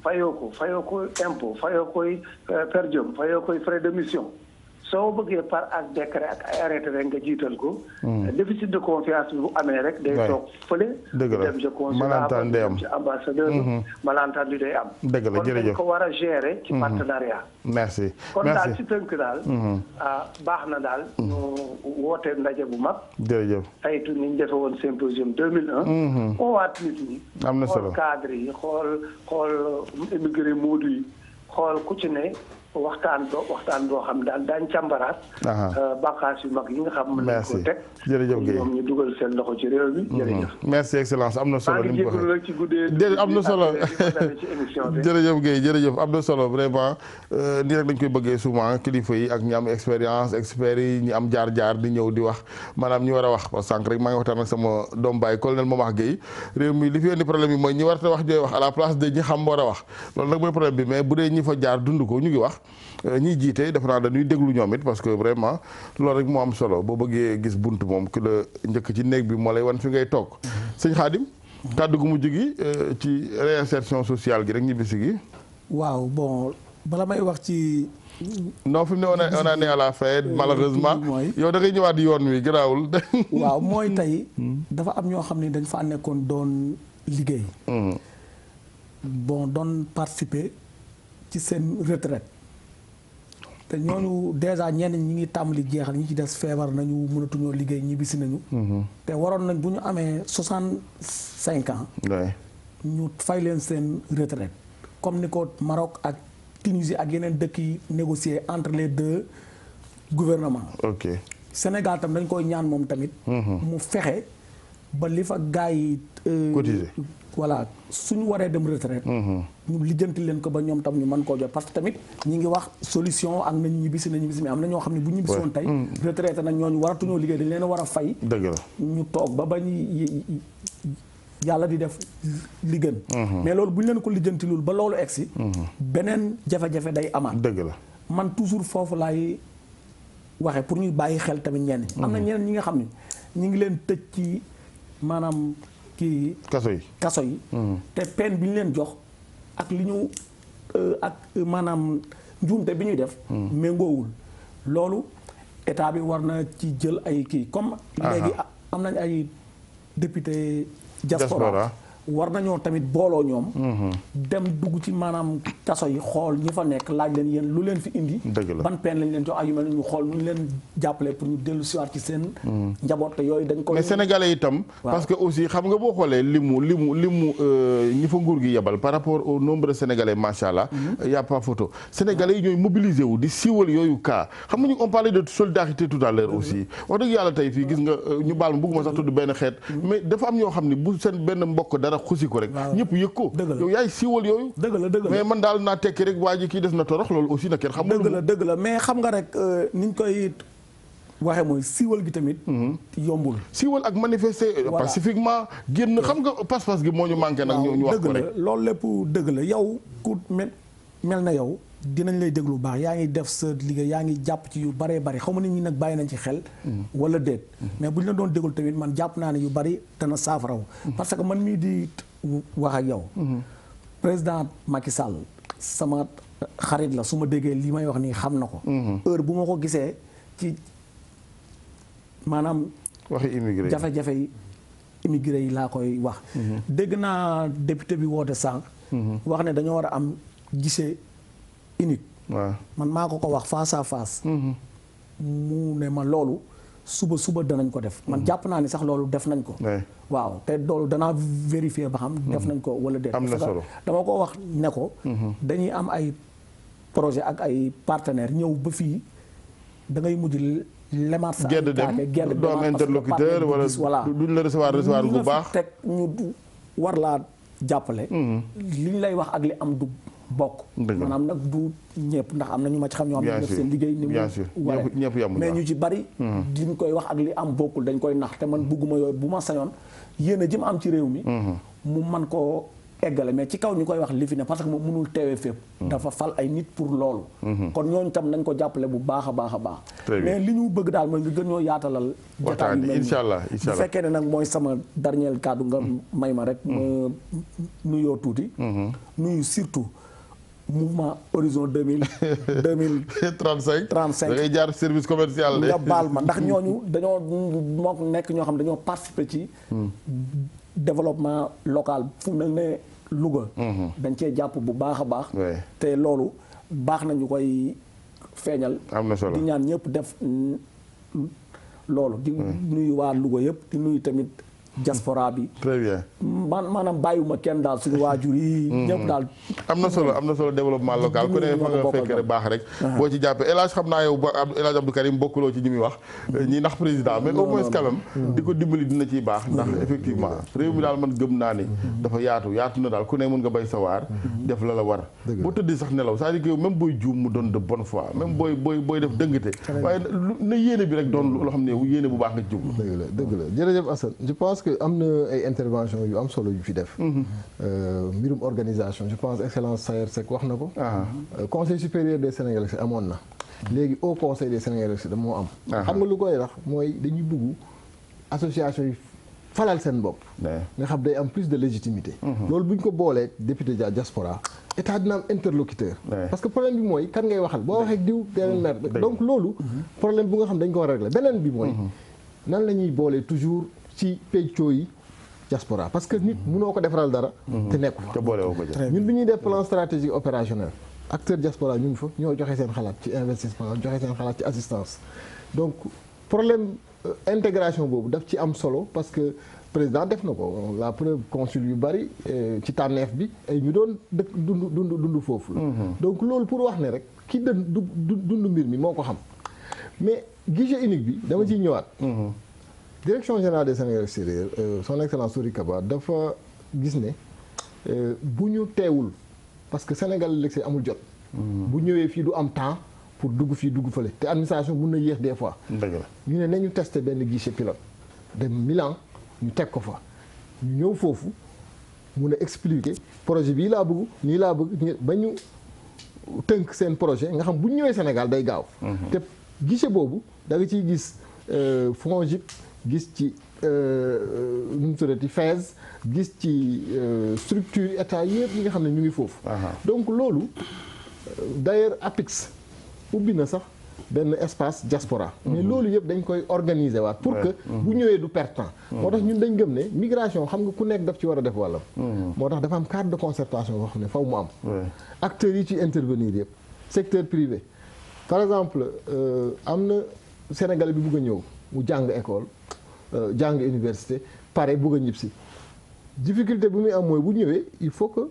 fayoo ko impôt fayoo koy per diem fayoo koy frais de mission soo bëggee par ak décret ak ay arrêté rek nga jiital ko. déficit de confiance bi bu amee rek. day toog fële. dëgg la dem ci consulat dem ci ambassadeur. malentendu day am. dëgg la jërëjëf kon dañ ko war a gérer. ci partenariat. merci kon daal ci tënk daal. baax na daal. ñu woote ndaje bu mag. jërëjëf saytu ni ñu defee woon symposium 2001. oowaat nit ñi. am na solo xool cadre yi xool émigré moodu yi xool ku ci ne. waxtaan boo xam daal daañu càmbaraat. bànqaas yu mag yi nga xam. mën nañu ko teg jërëjëf Guèye ñoom ñu dugal seen loxo ci réew mi. jërëjëf merci excellence am na solo. ni mu ko waxee ci guddee am na solo jërëjëf Guèye jërëjëf am na solo vraiment nii rek dañ koy bëggee souvent kilifa yi ak ñi am expérience experts yi ñi am jaar-jaar di ñëw di wax maanaam ñi war a wax parce que sànq rek maa ngi waxtaan ak sama doom baay colonel Momar Guèye réew mi li fi indi problème yi mooy ñi war a wax jooy wax à la place de ñi xam war a wax loolu nag mooy problème bi mais bu dee ñi fa jaar dund ko ñu ngi wax ñiy jiite defe naa dañuy déglu ñoom it parce que vraiment loolu rek moo am solo boo bëggee gis bunt moom ki la njëkk ci néeg bi moo lay wan fi ngay toog sëñ Khadim kàddu gu mujj gi ci réinsertion sociale gi rek ñibbisi gi. waaw bon bala may wax ci. non fi mu ne on a né à la fin malheureusement yow da ngay ñëwaat di yoon wi garaawul. waaw mooy tey dafa am ñoo xam ne dañ fa nekkoon doon liggéey. bon doon participer ci seen retraite te ñooñu déjà ñenn ñi ngi tàmbali jeexal ñi ci des feebar nañu mënatuñoo liggéey ñibbisi nañu. te waroon nañ bu ñu amee 65 ans. ñu fay leen seen retraite comme ni ko Maroc ak Tunisie ak yeneen dëkk yi négocier entre les deux gouvernements. ok Sénégal tam dañ koy ñaan moom tamit. mu fexe ba li fa gars yi. cotiser voilà suñu waree dem retraite. ñu lijjanti leen ko ba ñoom tam ñu mën koo jot parce que tamit ñi ngi wax solution ak nañ ñibbisi mais am na ñoo xam ne bu ñibbisoon tey. retraite nag ñooñu waratuñoo liggéey dañ leen a war a fay. dëgg la ñu toog ba yàlla di def li gën. mais loolu bu ñu leen ko lijjantilul ba loolu egsi. beneen jafe-jafe day amaat. dëgg la man toujours foofu laay waxe pour ñuy bàyyi xel tamit ñenn am na ñeneen ñi nga xam ne ñi ngi leen tëj ci maanaam kii. kaso yi. te peine bi ñu leen jox ak li ñu ak maanaam njuumte bi ñuy def. méngoowul loolu état bi war na ci jël ay kii comme. léegi am nañ ay député diaspora war nañoo tamit booloo ñoom. dem dugg ci maanaam kaso yi xool ñi fa nekk laaj leen yéen lu leen fi indi. ban peine lañ leen jox ak yu mel ni ñu xool nu ñu leen jàppale pour ñu dellu siwaat ci seen. njaboot te yooyu dañ ko. mais sénégalais itam. parce que aussi xam nga boo xoolee limu ñi fa nguur gi yebal par rapport au nombre de sénégalais macha allah. y a pas photo sénégalais yi ñooy mobiliser wu di siiwal yooyu cas xam nga ñu on parlait de solidarité tout à l'heure aussi wax dëgg yàlla tey fii gis nga ñu baal ma bëgguma sax tudd benn xeet. mais dafa am ñoo xam ne bu seen benn mbokk dara xusi ko rek ñëpp yëg ko yow yaay siiwal yooyu dëgg la mais man daal naa tekki rek waa ji kii des na torox loolu aussi na kenn xamul dëgg la mais xam nga rek niñ koy waxee mooy siiwal gi tamit yombul siiwal ak manifester pacifiquement génn xam nga pas-pas gi moo ñu manqué nag ñu wax ko rek loolu lépp dëgg la yow ku mel na yow dinañ lay déglu bu baax yaa ngi def sa liggéey yaa ngi jàpp ci yu bëree bëri xaw ma nit ñi nag bàyyi nañ ci xel wala déet mais bu ñu la doon déglu tamit man jàpp naa ne yu bëri dana saafaraw parce que man mii di wax ak yow président Macky Sall sama xarit la su ma déggee li may wax nii xam na ko heure bu ma ko gisee ci maanaam waxi immigré jafe-jafe yi immigré yi laa koy wax dégg naa député bi woote sànq wax ne dañoo war a am gisee unique man maa ko wax face à face mu ne ma loolu suba danañ ko def man jàpp naa ni sax loolu def nañ ko waaw te loolu danaa vérifier ba xam def nañ ko wala déet am na solo dama ko wax ne ko dañuy am ay projet ak ay partenaires ñëw ba fii da ngay mujj lemaat sa gedd dem doo am interlocuteur wala duñ la recevoir bu baax teg ñu war laa jàppale li ñu lay wax ak li am du bokk maanaam nag du ñëpp ndax am na ñu ma ci xam ñoo xam ne def seen liggéey ni mu waree mais ñu ci bari diñ koy wax ak li am bokkul dañ koy nax te man bugguma yooyu bu ma sañoon yéen a jëm am ci réew mi mu man koo eggale mais ci kaw ñu koy wax li fi ne parce que moom mënul teewee fépp dafa fal ay nit pour loolu kon ñooñu tam nañ ko jàppale bu baax a baax a baax mais li ñu bëgg daal mooy nga gën ñoo yaatalal jotaay yu mel inshallah bu fekkee ne nag mooy sama dernier kàddu nga may ma rek ma nuyoo tuuti nuyu surtout mouvement horizon 2035 da ngay jaar service commercial nga baal ma ndax ñooñu dañoo moo nekk ñoo xam dañoo participer ci développement local fu mel ne Louga dañ cee jàpp bu baax a baax te loolu baax na ñu koy feeñal am na solo di ñaan ñëpp def loolu di nuyu waa Louga yëpp di nuyu tamit diaspora bi très bien maanaam bàyyiwuma kenn daal suñu waajur yi ñëpp daal am na solo développement local ku ne fa nga fekk rek baax rek boo ci jàppee El Hadj xam naa yow El Hadj Abdou Karim bokkuloo ci ñi muy wax ñi ndax président mais au moins quand même di ko dimbali dina ciy baax ndax effectivement réew mi daal man gëm naa ni dafa yaatu na daal ku ne mën nga bay sa waar def la war boo tëddee sax nelaw c'est-à-dire que yow même booy juum mu doon de bonne foi même booy def dëngate waaye na yéene bi rek doon loo xam ne yéene bu baax nga jublu dëgg la jërëjëf Assane je pense que am na ay intervention yu am solo yu fi def mbirum organisation je pense excellence Sayer Seck wax na ko conseil supérieur des Sénégalais amoon na léegi au conseil des Sénégalais da moo am xam nga lu koy wax mooy dañuy bëgg association yi falal seen bopp nga xam day am plus de légitimité loolu bu ñu ko boolee député diaspora état dina am interlocuteur parce que problème bi mooy kan ngay waxal boo waxee diw teewel mer donc loolu problème bu nga xam dañ ko war a régler beneen bi mooy nan la ñuy boolee toujours ci peccoo yi diaspora parce que nit mënoo ko defaral dara te nekku fa ñun bi ñuy def plan stratégique opérationnel acteur diaspora ñu ngi fa ñoo joxe seen xalaat ci investissement joxe seen xalaat ci assistance donc problème intégration boobu daf ci am solo parce que président def na ko la preuve consul yu bari ci tànneef bi ay ñu doon dëkk dund foofu la donc loolu pour wax ne rek ki dund mbir mi moo ko xam mais guichet unique bi dama ciy ñëwaat direction générale des Sénégalais extérieurs son excellence Souri Kaba dafa gis ne bu ñu teewul parce que Sénégal l'extérieur amul jot bu ñëwee fii du am temps pour dugg fii dugg fële te administration mun na yéex des fois ñu ne nañu testé benn guichet pilote dem Milan ñu teg ko fa ñu ñëw foofu mun a expliquer projet bii laa bëgg nii laa bëgg ba ñu tënk seen projet nga xam bu ñu ñëwee Sénégal day gaaw te guichet boobu da nga ciy gis FONGIP gis ci nu mu tuddati FAISE gis ci structure état yëpp yi nga xam ne ñu ngi foofu donc loolu d'ailleurs APIX ubbi na sax benn espace diaspora mais loolu yëpp dañ koy organiser waat pour que bu ñëwee du perte temps moo tax ñun dañ gëm ne migration xam nga ku nekk daf ci war a def wàllam moo tax dafa am cadre de concertation boo xam ne faw mu am acteurs yi ci intervenir yëpp secteur privé par exemple am na Sénégalais bi bugg a ñëw mu jàng école jàng université pare bugg a ñibbisi difficulté bu muy am mooy bu ñëwee il faut que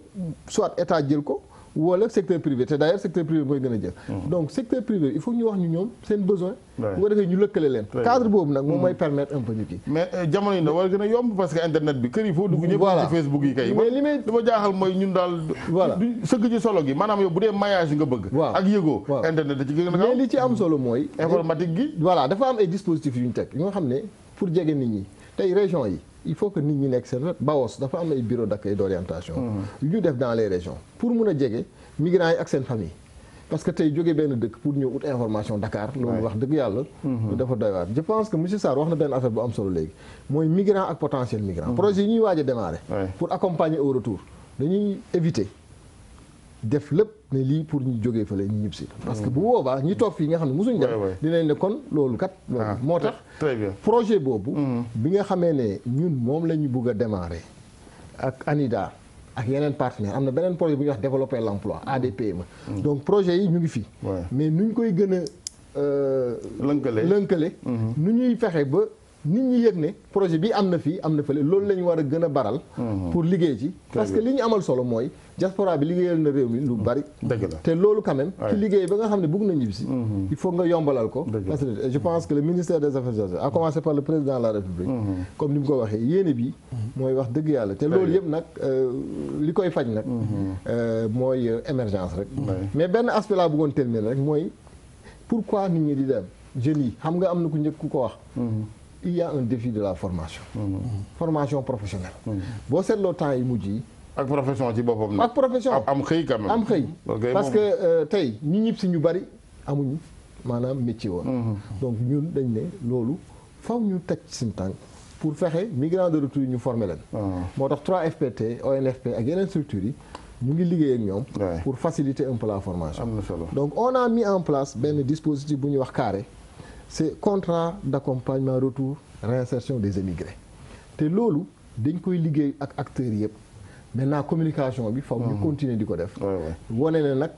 soit état jël ko wala secteur privé te d'ailleurs secteur privé mooy gën a jël donc secteur privé il faut ñu wax ñu ñoom seen besoin bu ko defee ñu lëkkale leen cadre boobu nag moom mooy permettre un peu ñu kii mais jamono yi na war a gën a yomb parce que internet bi kër yi foo dugg ñëpp ci Facebook yi kay mais li may dama jaaxal mooy ñun daal voilà sëgg ci solo gi maanaam yow bu dee maillage nga bëgg ak yëgoo internet da ci gën a mais li ci am solo mooy informatique gi voilà dafa am ay dispositifs yu ñu teg yoo xam ne pour jege nit ñi tey région yi il faut que nit ñi nekk seen wet BAOS dafa am ay bureau d'accueil d'orientation yu ñu def dans les régions pour mun a jege migrants yi ak seen famille parce que tey jógee benn dëkk pour ñëw ut information Dakar loolu wax dëgg yàlla dafa doy waar je pense que monsieur Sarr wax na benn affaire bu am solo léegi mooy migrant ak potentiel migrant projet yi ñuy waaj a démarrer pour accompagner au retour dañuy éviter def lépp ne lii pour ñu jógee fële ñu ñib si parce que bu boobaa ñi toog fii nga xam ne mosuñ dem dinañ ne kon loolu kat loolu moo tax projet boobu bi nga xamee ne ñun moom la ñu bugg a démarrer ak ANIDA ak yeneen partenaire am na beneen projet bu ñuy wax développer l'emploi ADPME donc projet yi ñu ngi fi mais nuñ koy gën a lënkale nu ñuy fexe ba nit ñi yëg ne projet bi am na fii am na fële loolu la ñu war a gën a baral pour liggéey ci parce que li ñu amal solo mooy diaspora bi liggéeyal na réew mi lu bari te loolu quand même ci liggéey ba nga xam ne bëgg na ñibbisi il faut nga yombalal ko parce que je pense que le ministère des affaires étrangères à commencer par le président de la République comme ni mu ko waxee yéene bi mooy wax dëgg yàlla te loolu yëpp nag li koy faj nag mooy émergence rek mais benn aspect laa bëggoon terminer rek mooy pourquoi nit ñi di dem jeunes yi xam nga am na ku njëkk ku ko wax il y a un défi de la formation formation professionnelle boo seetloo temps yi mujj yi ak profession ci boppam nag ak profession am xëy quand même am xëy parce que tey ñi ñëpp si ñu bari amuñu maanaam métier woon donc ñun dañ ne loolu faw ñu teg ci suñu tànk pour fexe migrants de retour yi ñu former leen moo tax 3FPT ONFP ak yeneen structures yi ñu ngi liggéey ak ñoom pour faciliter un peu la formation am na solo donc on a mis en place benn dispositif bu ñuy wax carré c'est contrat d'accompagnement retour réinsertion des émigrés te loolu dañ koy liggéey ak acteurs yëpp maintenant communication bi faw ñu continuer di ko def wane ne nag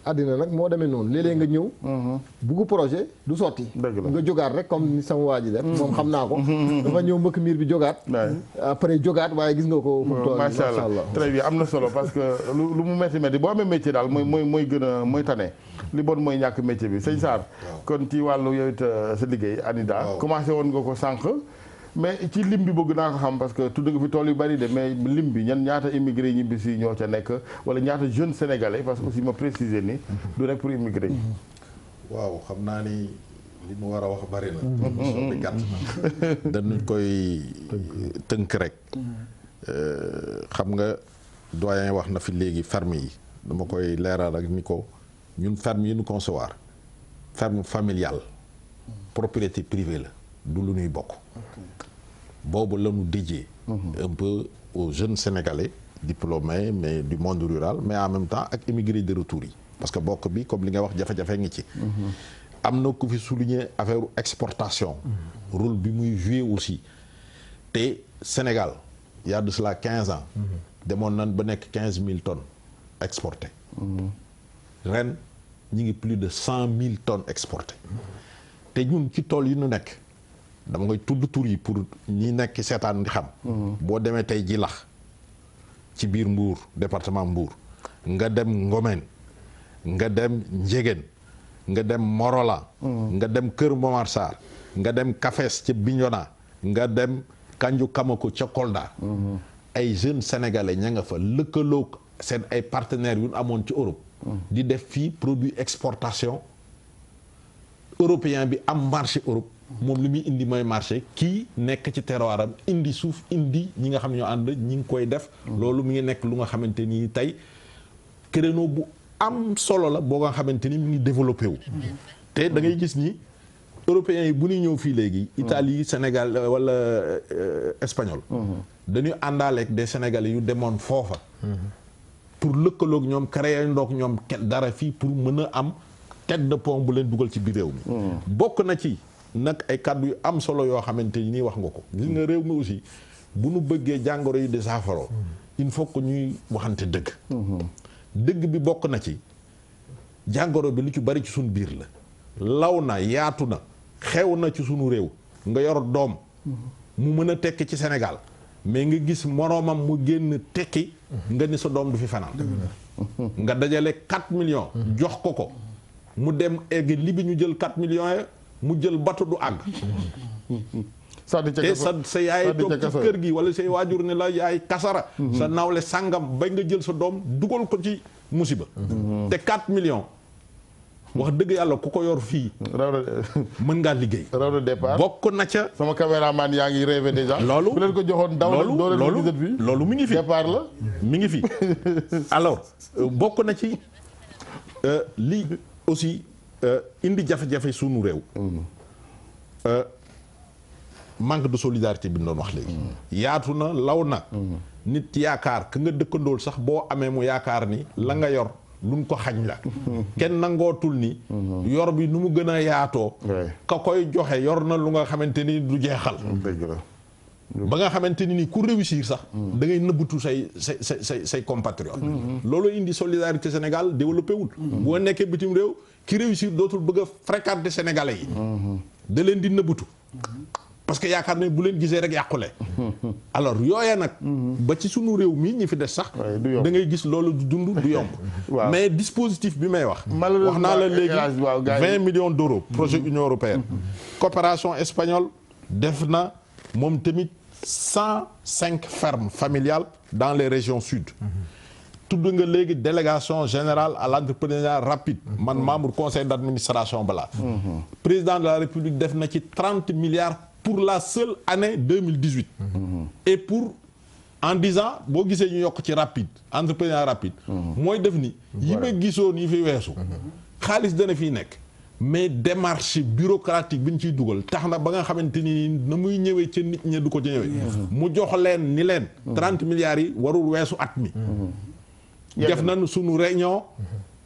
àddina nag moo demee noonu léeg-léeg nga ñëw buggu projet du sotti nga jógaat rek comme ni sama waa ji def moom xam naa ko dafa ñëw mbëkk miir bi jógaat après jógaat waaye gis nga ko fu mu toll macha allah très bien am na solo parce que lu mu métti métti boo amee métier daal mooy gën a mooy tane li bon mooy ñàkk métier bi sëñ Sarr kon ci wàllu yow it sa liggéey ANIDA commencé woon nga ko sànq mais ci lim bi bëgg naa ko xam parce que tudd nga fi tool yu bari de mais lim bi ñaata immigré ñibbi si ñoo ca nekk wala ñaata jeune sénégalais parce que aussi ma préciser ni du rek pour immigré yi waaw xam naa ni li mu war a wax bari na émission bi gàtt na dañu koy tënk rek xam nga doyen wax na fi léegi ferme yi dama koy leeral ak ni ko ñun ferme yi ñu concevoir ferme familiale propriété privée la du lu ñuy bokk boobu la ñu dédié un peu aux jeunes sénégalais diplômés mais du monde rural mais en même temps ak immigrés de retour yi parce que bokk bi comme li nga wax jafe-jafe ngi ci am na ku fi souligner affaire exportation rôle bi muy jouer aussi te Sénégal il y a de cela 15 ans demoon nañ ba nekk 15 000 tonnes exportées ren ñi ngi plus de 100 000 tonnes exportées te ñun ci tool yi ñu nekk dama koy tudd tur yi pour ñi nekk seetaan di xam boo demee tey Jilax ci biir Mbour département Mbour nga dem Ngomeen nga dem Njegen nga dem Morola nga dem Kër Momar Sarr nga dem Kafes ca Bignona nga dem Kanju Kamako ca Kolda ay jeunes sénégalais ña nga fa lëkkaloog seen ay partenaires yu ñu amoon ci Europe di def fii produit exportation européen bi am marché Europe moom li muy indi mooy marché kii nekk ci terroiram indi suuf indi ñi nga xam ne ñoo ànd ñi ngi koy def loolu mi ngi nekk lu nga xamante ni tey créneau bu am solo la boo nga xamante ni mi ngi développé wu te da ngay gis ni européens yi bu ñuy ñëw fii léegi Italie Sénégal wala espagnol dañuy àndaaleeg des Sénégalais yu demoon foofa pour lëkkaloog ñoom créer ndoog ñoom dara fii pour mën a am tête de pont bu leen dugal ci biir réew mi bokk na ci nag ay kàddu yu am solo yoo xamante ni wax nga ko gis nga réew mi aussi bu nu bëggee jàngoro yi di saafara il faut que ñuy waxante dëgg dëgg bi bokk na ci jàngoro bi lu ci bari ci suñu biir la law na yaatu na xew na ci sunu réew nga yor doom mu mën a tekki ci Sénégal mais nga gis moroomam mu génn tekki nga ni sa doom du fi fanaan nga dajale 4 millions jox ko mu dem egg li bi ñu jël 4 millions ya mu jël bato du àgg te sa yaay toog ci kër gi wala say waajur ne la yaay kasara sa nawle sàngam bay nga jël sa doom dugal ko ci musiba te 4 millions wax dëgg yàlla ku ko yor fii mën ngaa liggéey raw de départ bokk na ca sama caméraman yaa ngi rêvé déjà loolu bu leen ko joxoon daw loolu mi ngi fi départ la mi ngi fi alors bokk na ci li aussi indi jafe-jafe sunu réew manque de solidarité bi ñu doon wax léegi yaatu na law na nit yaakaar ka nga dëkkandool sax boo amee mu yaakaar ni la nga yor luñ ko xañ la kenn nangootul ni yor bi nu mu gën a yaatoo ka koy joxe yor na lu nga xamante ni du jeexal ba nga xamante ni ku réussir sax da ngay nëbbatu say compatriotes loolu indi solidarité Sénégal développé wul boo nekkee bitim réew ki réussir dootul bëgg a fréquenter sénégalais yi da leen di nëbbatu parce que yaakaar ne bu leen gisee rek yàqule alors yooya nag ba ci sunu réew mii ñi fi des sax da ngay gis loolu du dund du yomb mais dispositif bi may wax naa la léegi 20 millions d'euros projet Union européenne coopération espagnole def na moom tamit 105 fermes familiales dans les régions sud tudd nga léegi délégation générale à l'entrepreneuriat rapide man membre conseil d'administration balaa président de la République def na ci 30 milliards pour la seule année 2018 et pour en 10 ans boo gisee ñu yokk ci rapide entrepreneuriat rapide mooy def ni yi ma gisoon yi fi weesu xaalis dana fiy nekk mais démarche bureaucratique bi ñu ciy dugal tax na ba nga xamante ni na muy ñëwee ca nit ñi du ko ci ñëwee mu jox leen ni leen 30 milliards yi warul weesu at mi def nañ sunu réunion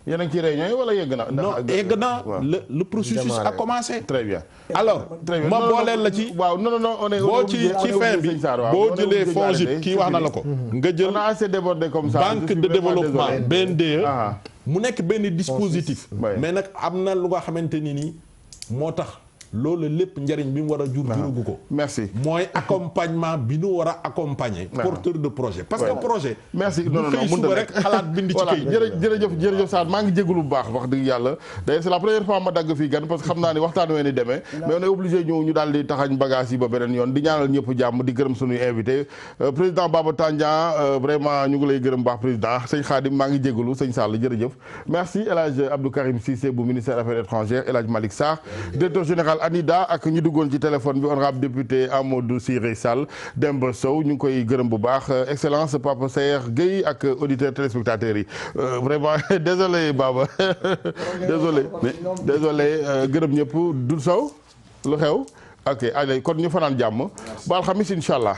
yéen a ngi ci réunion yi wala yegg na. non yegg na le processus a commencé. très bien alors ma booleel la ci. waaw non on est boo ci fin bi boo jëlee FONGIP kii wax na la ko. nga jël on a assez débordé comme ça. banque de développement BNDE. mu nekk benn dispositif. mais nag am na lu nga xamante ni nii moo tax. loolu lépp njëriñ bi mu war a jur jurugu ko. merci mooy accompagnement bi nu war a accompagner. porteur de projet parce que projet. merci non xëy suba rek xalaat bind ci kay. jërëjëf Sarr maa ngi jégalu bu baax wax dëgg yàlla d'ailleurs c'est la première fois ma dagg fii gan parce que xam naa ni waxtaan wee ni demee mais on est obligé ñu daal di taxañ bagage yi ba beneen yoon di ñaanal ñëpp jàmm di gërëm suñuy invité président Baba Tandian vraiment ñu ngi lay gërëm baax président sëñ Khadim maa ngi jégalu sëñ Sall jërëjëf merci El Hadj Abdou Karim Cissé bu ministère affaires étrangères El Hadj Malick Sarr directeur général ANIDA ak ñu duggoon ci téléphone bi honorable député Amadou Siré Sall Demba Sow ñu ngi koy gërëm bu baax excellence Papa Sayer Gueye ak auditeurs téléspectateurs yi vraiment désolé Baba désolé gërëm ñëpp du Sow lu xew ok allez kon ñu fanaan jàmm ba alxamis incha allah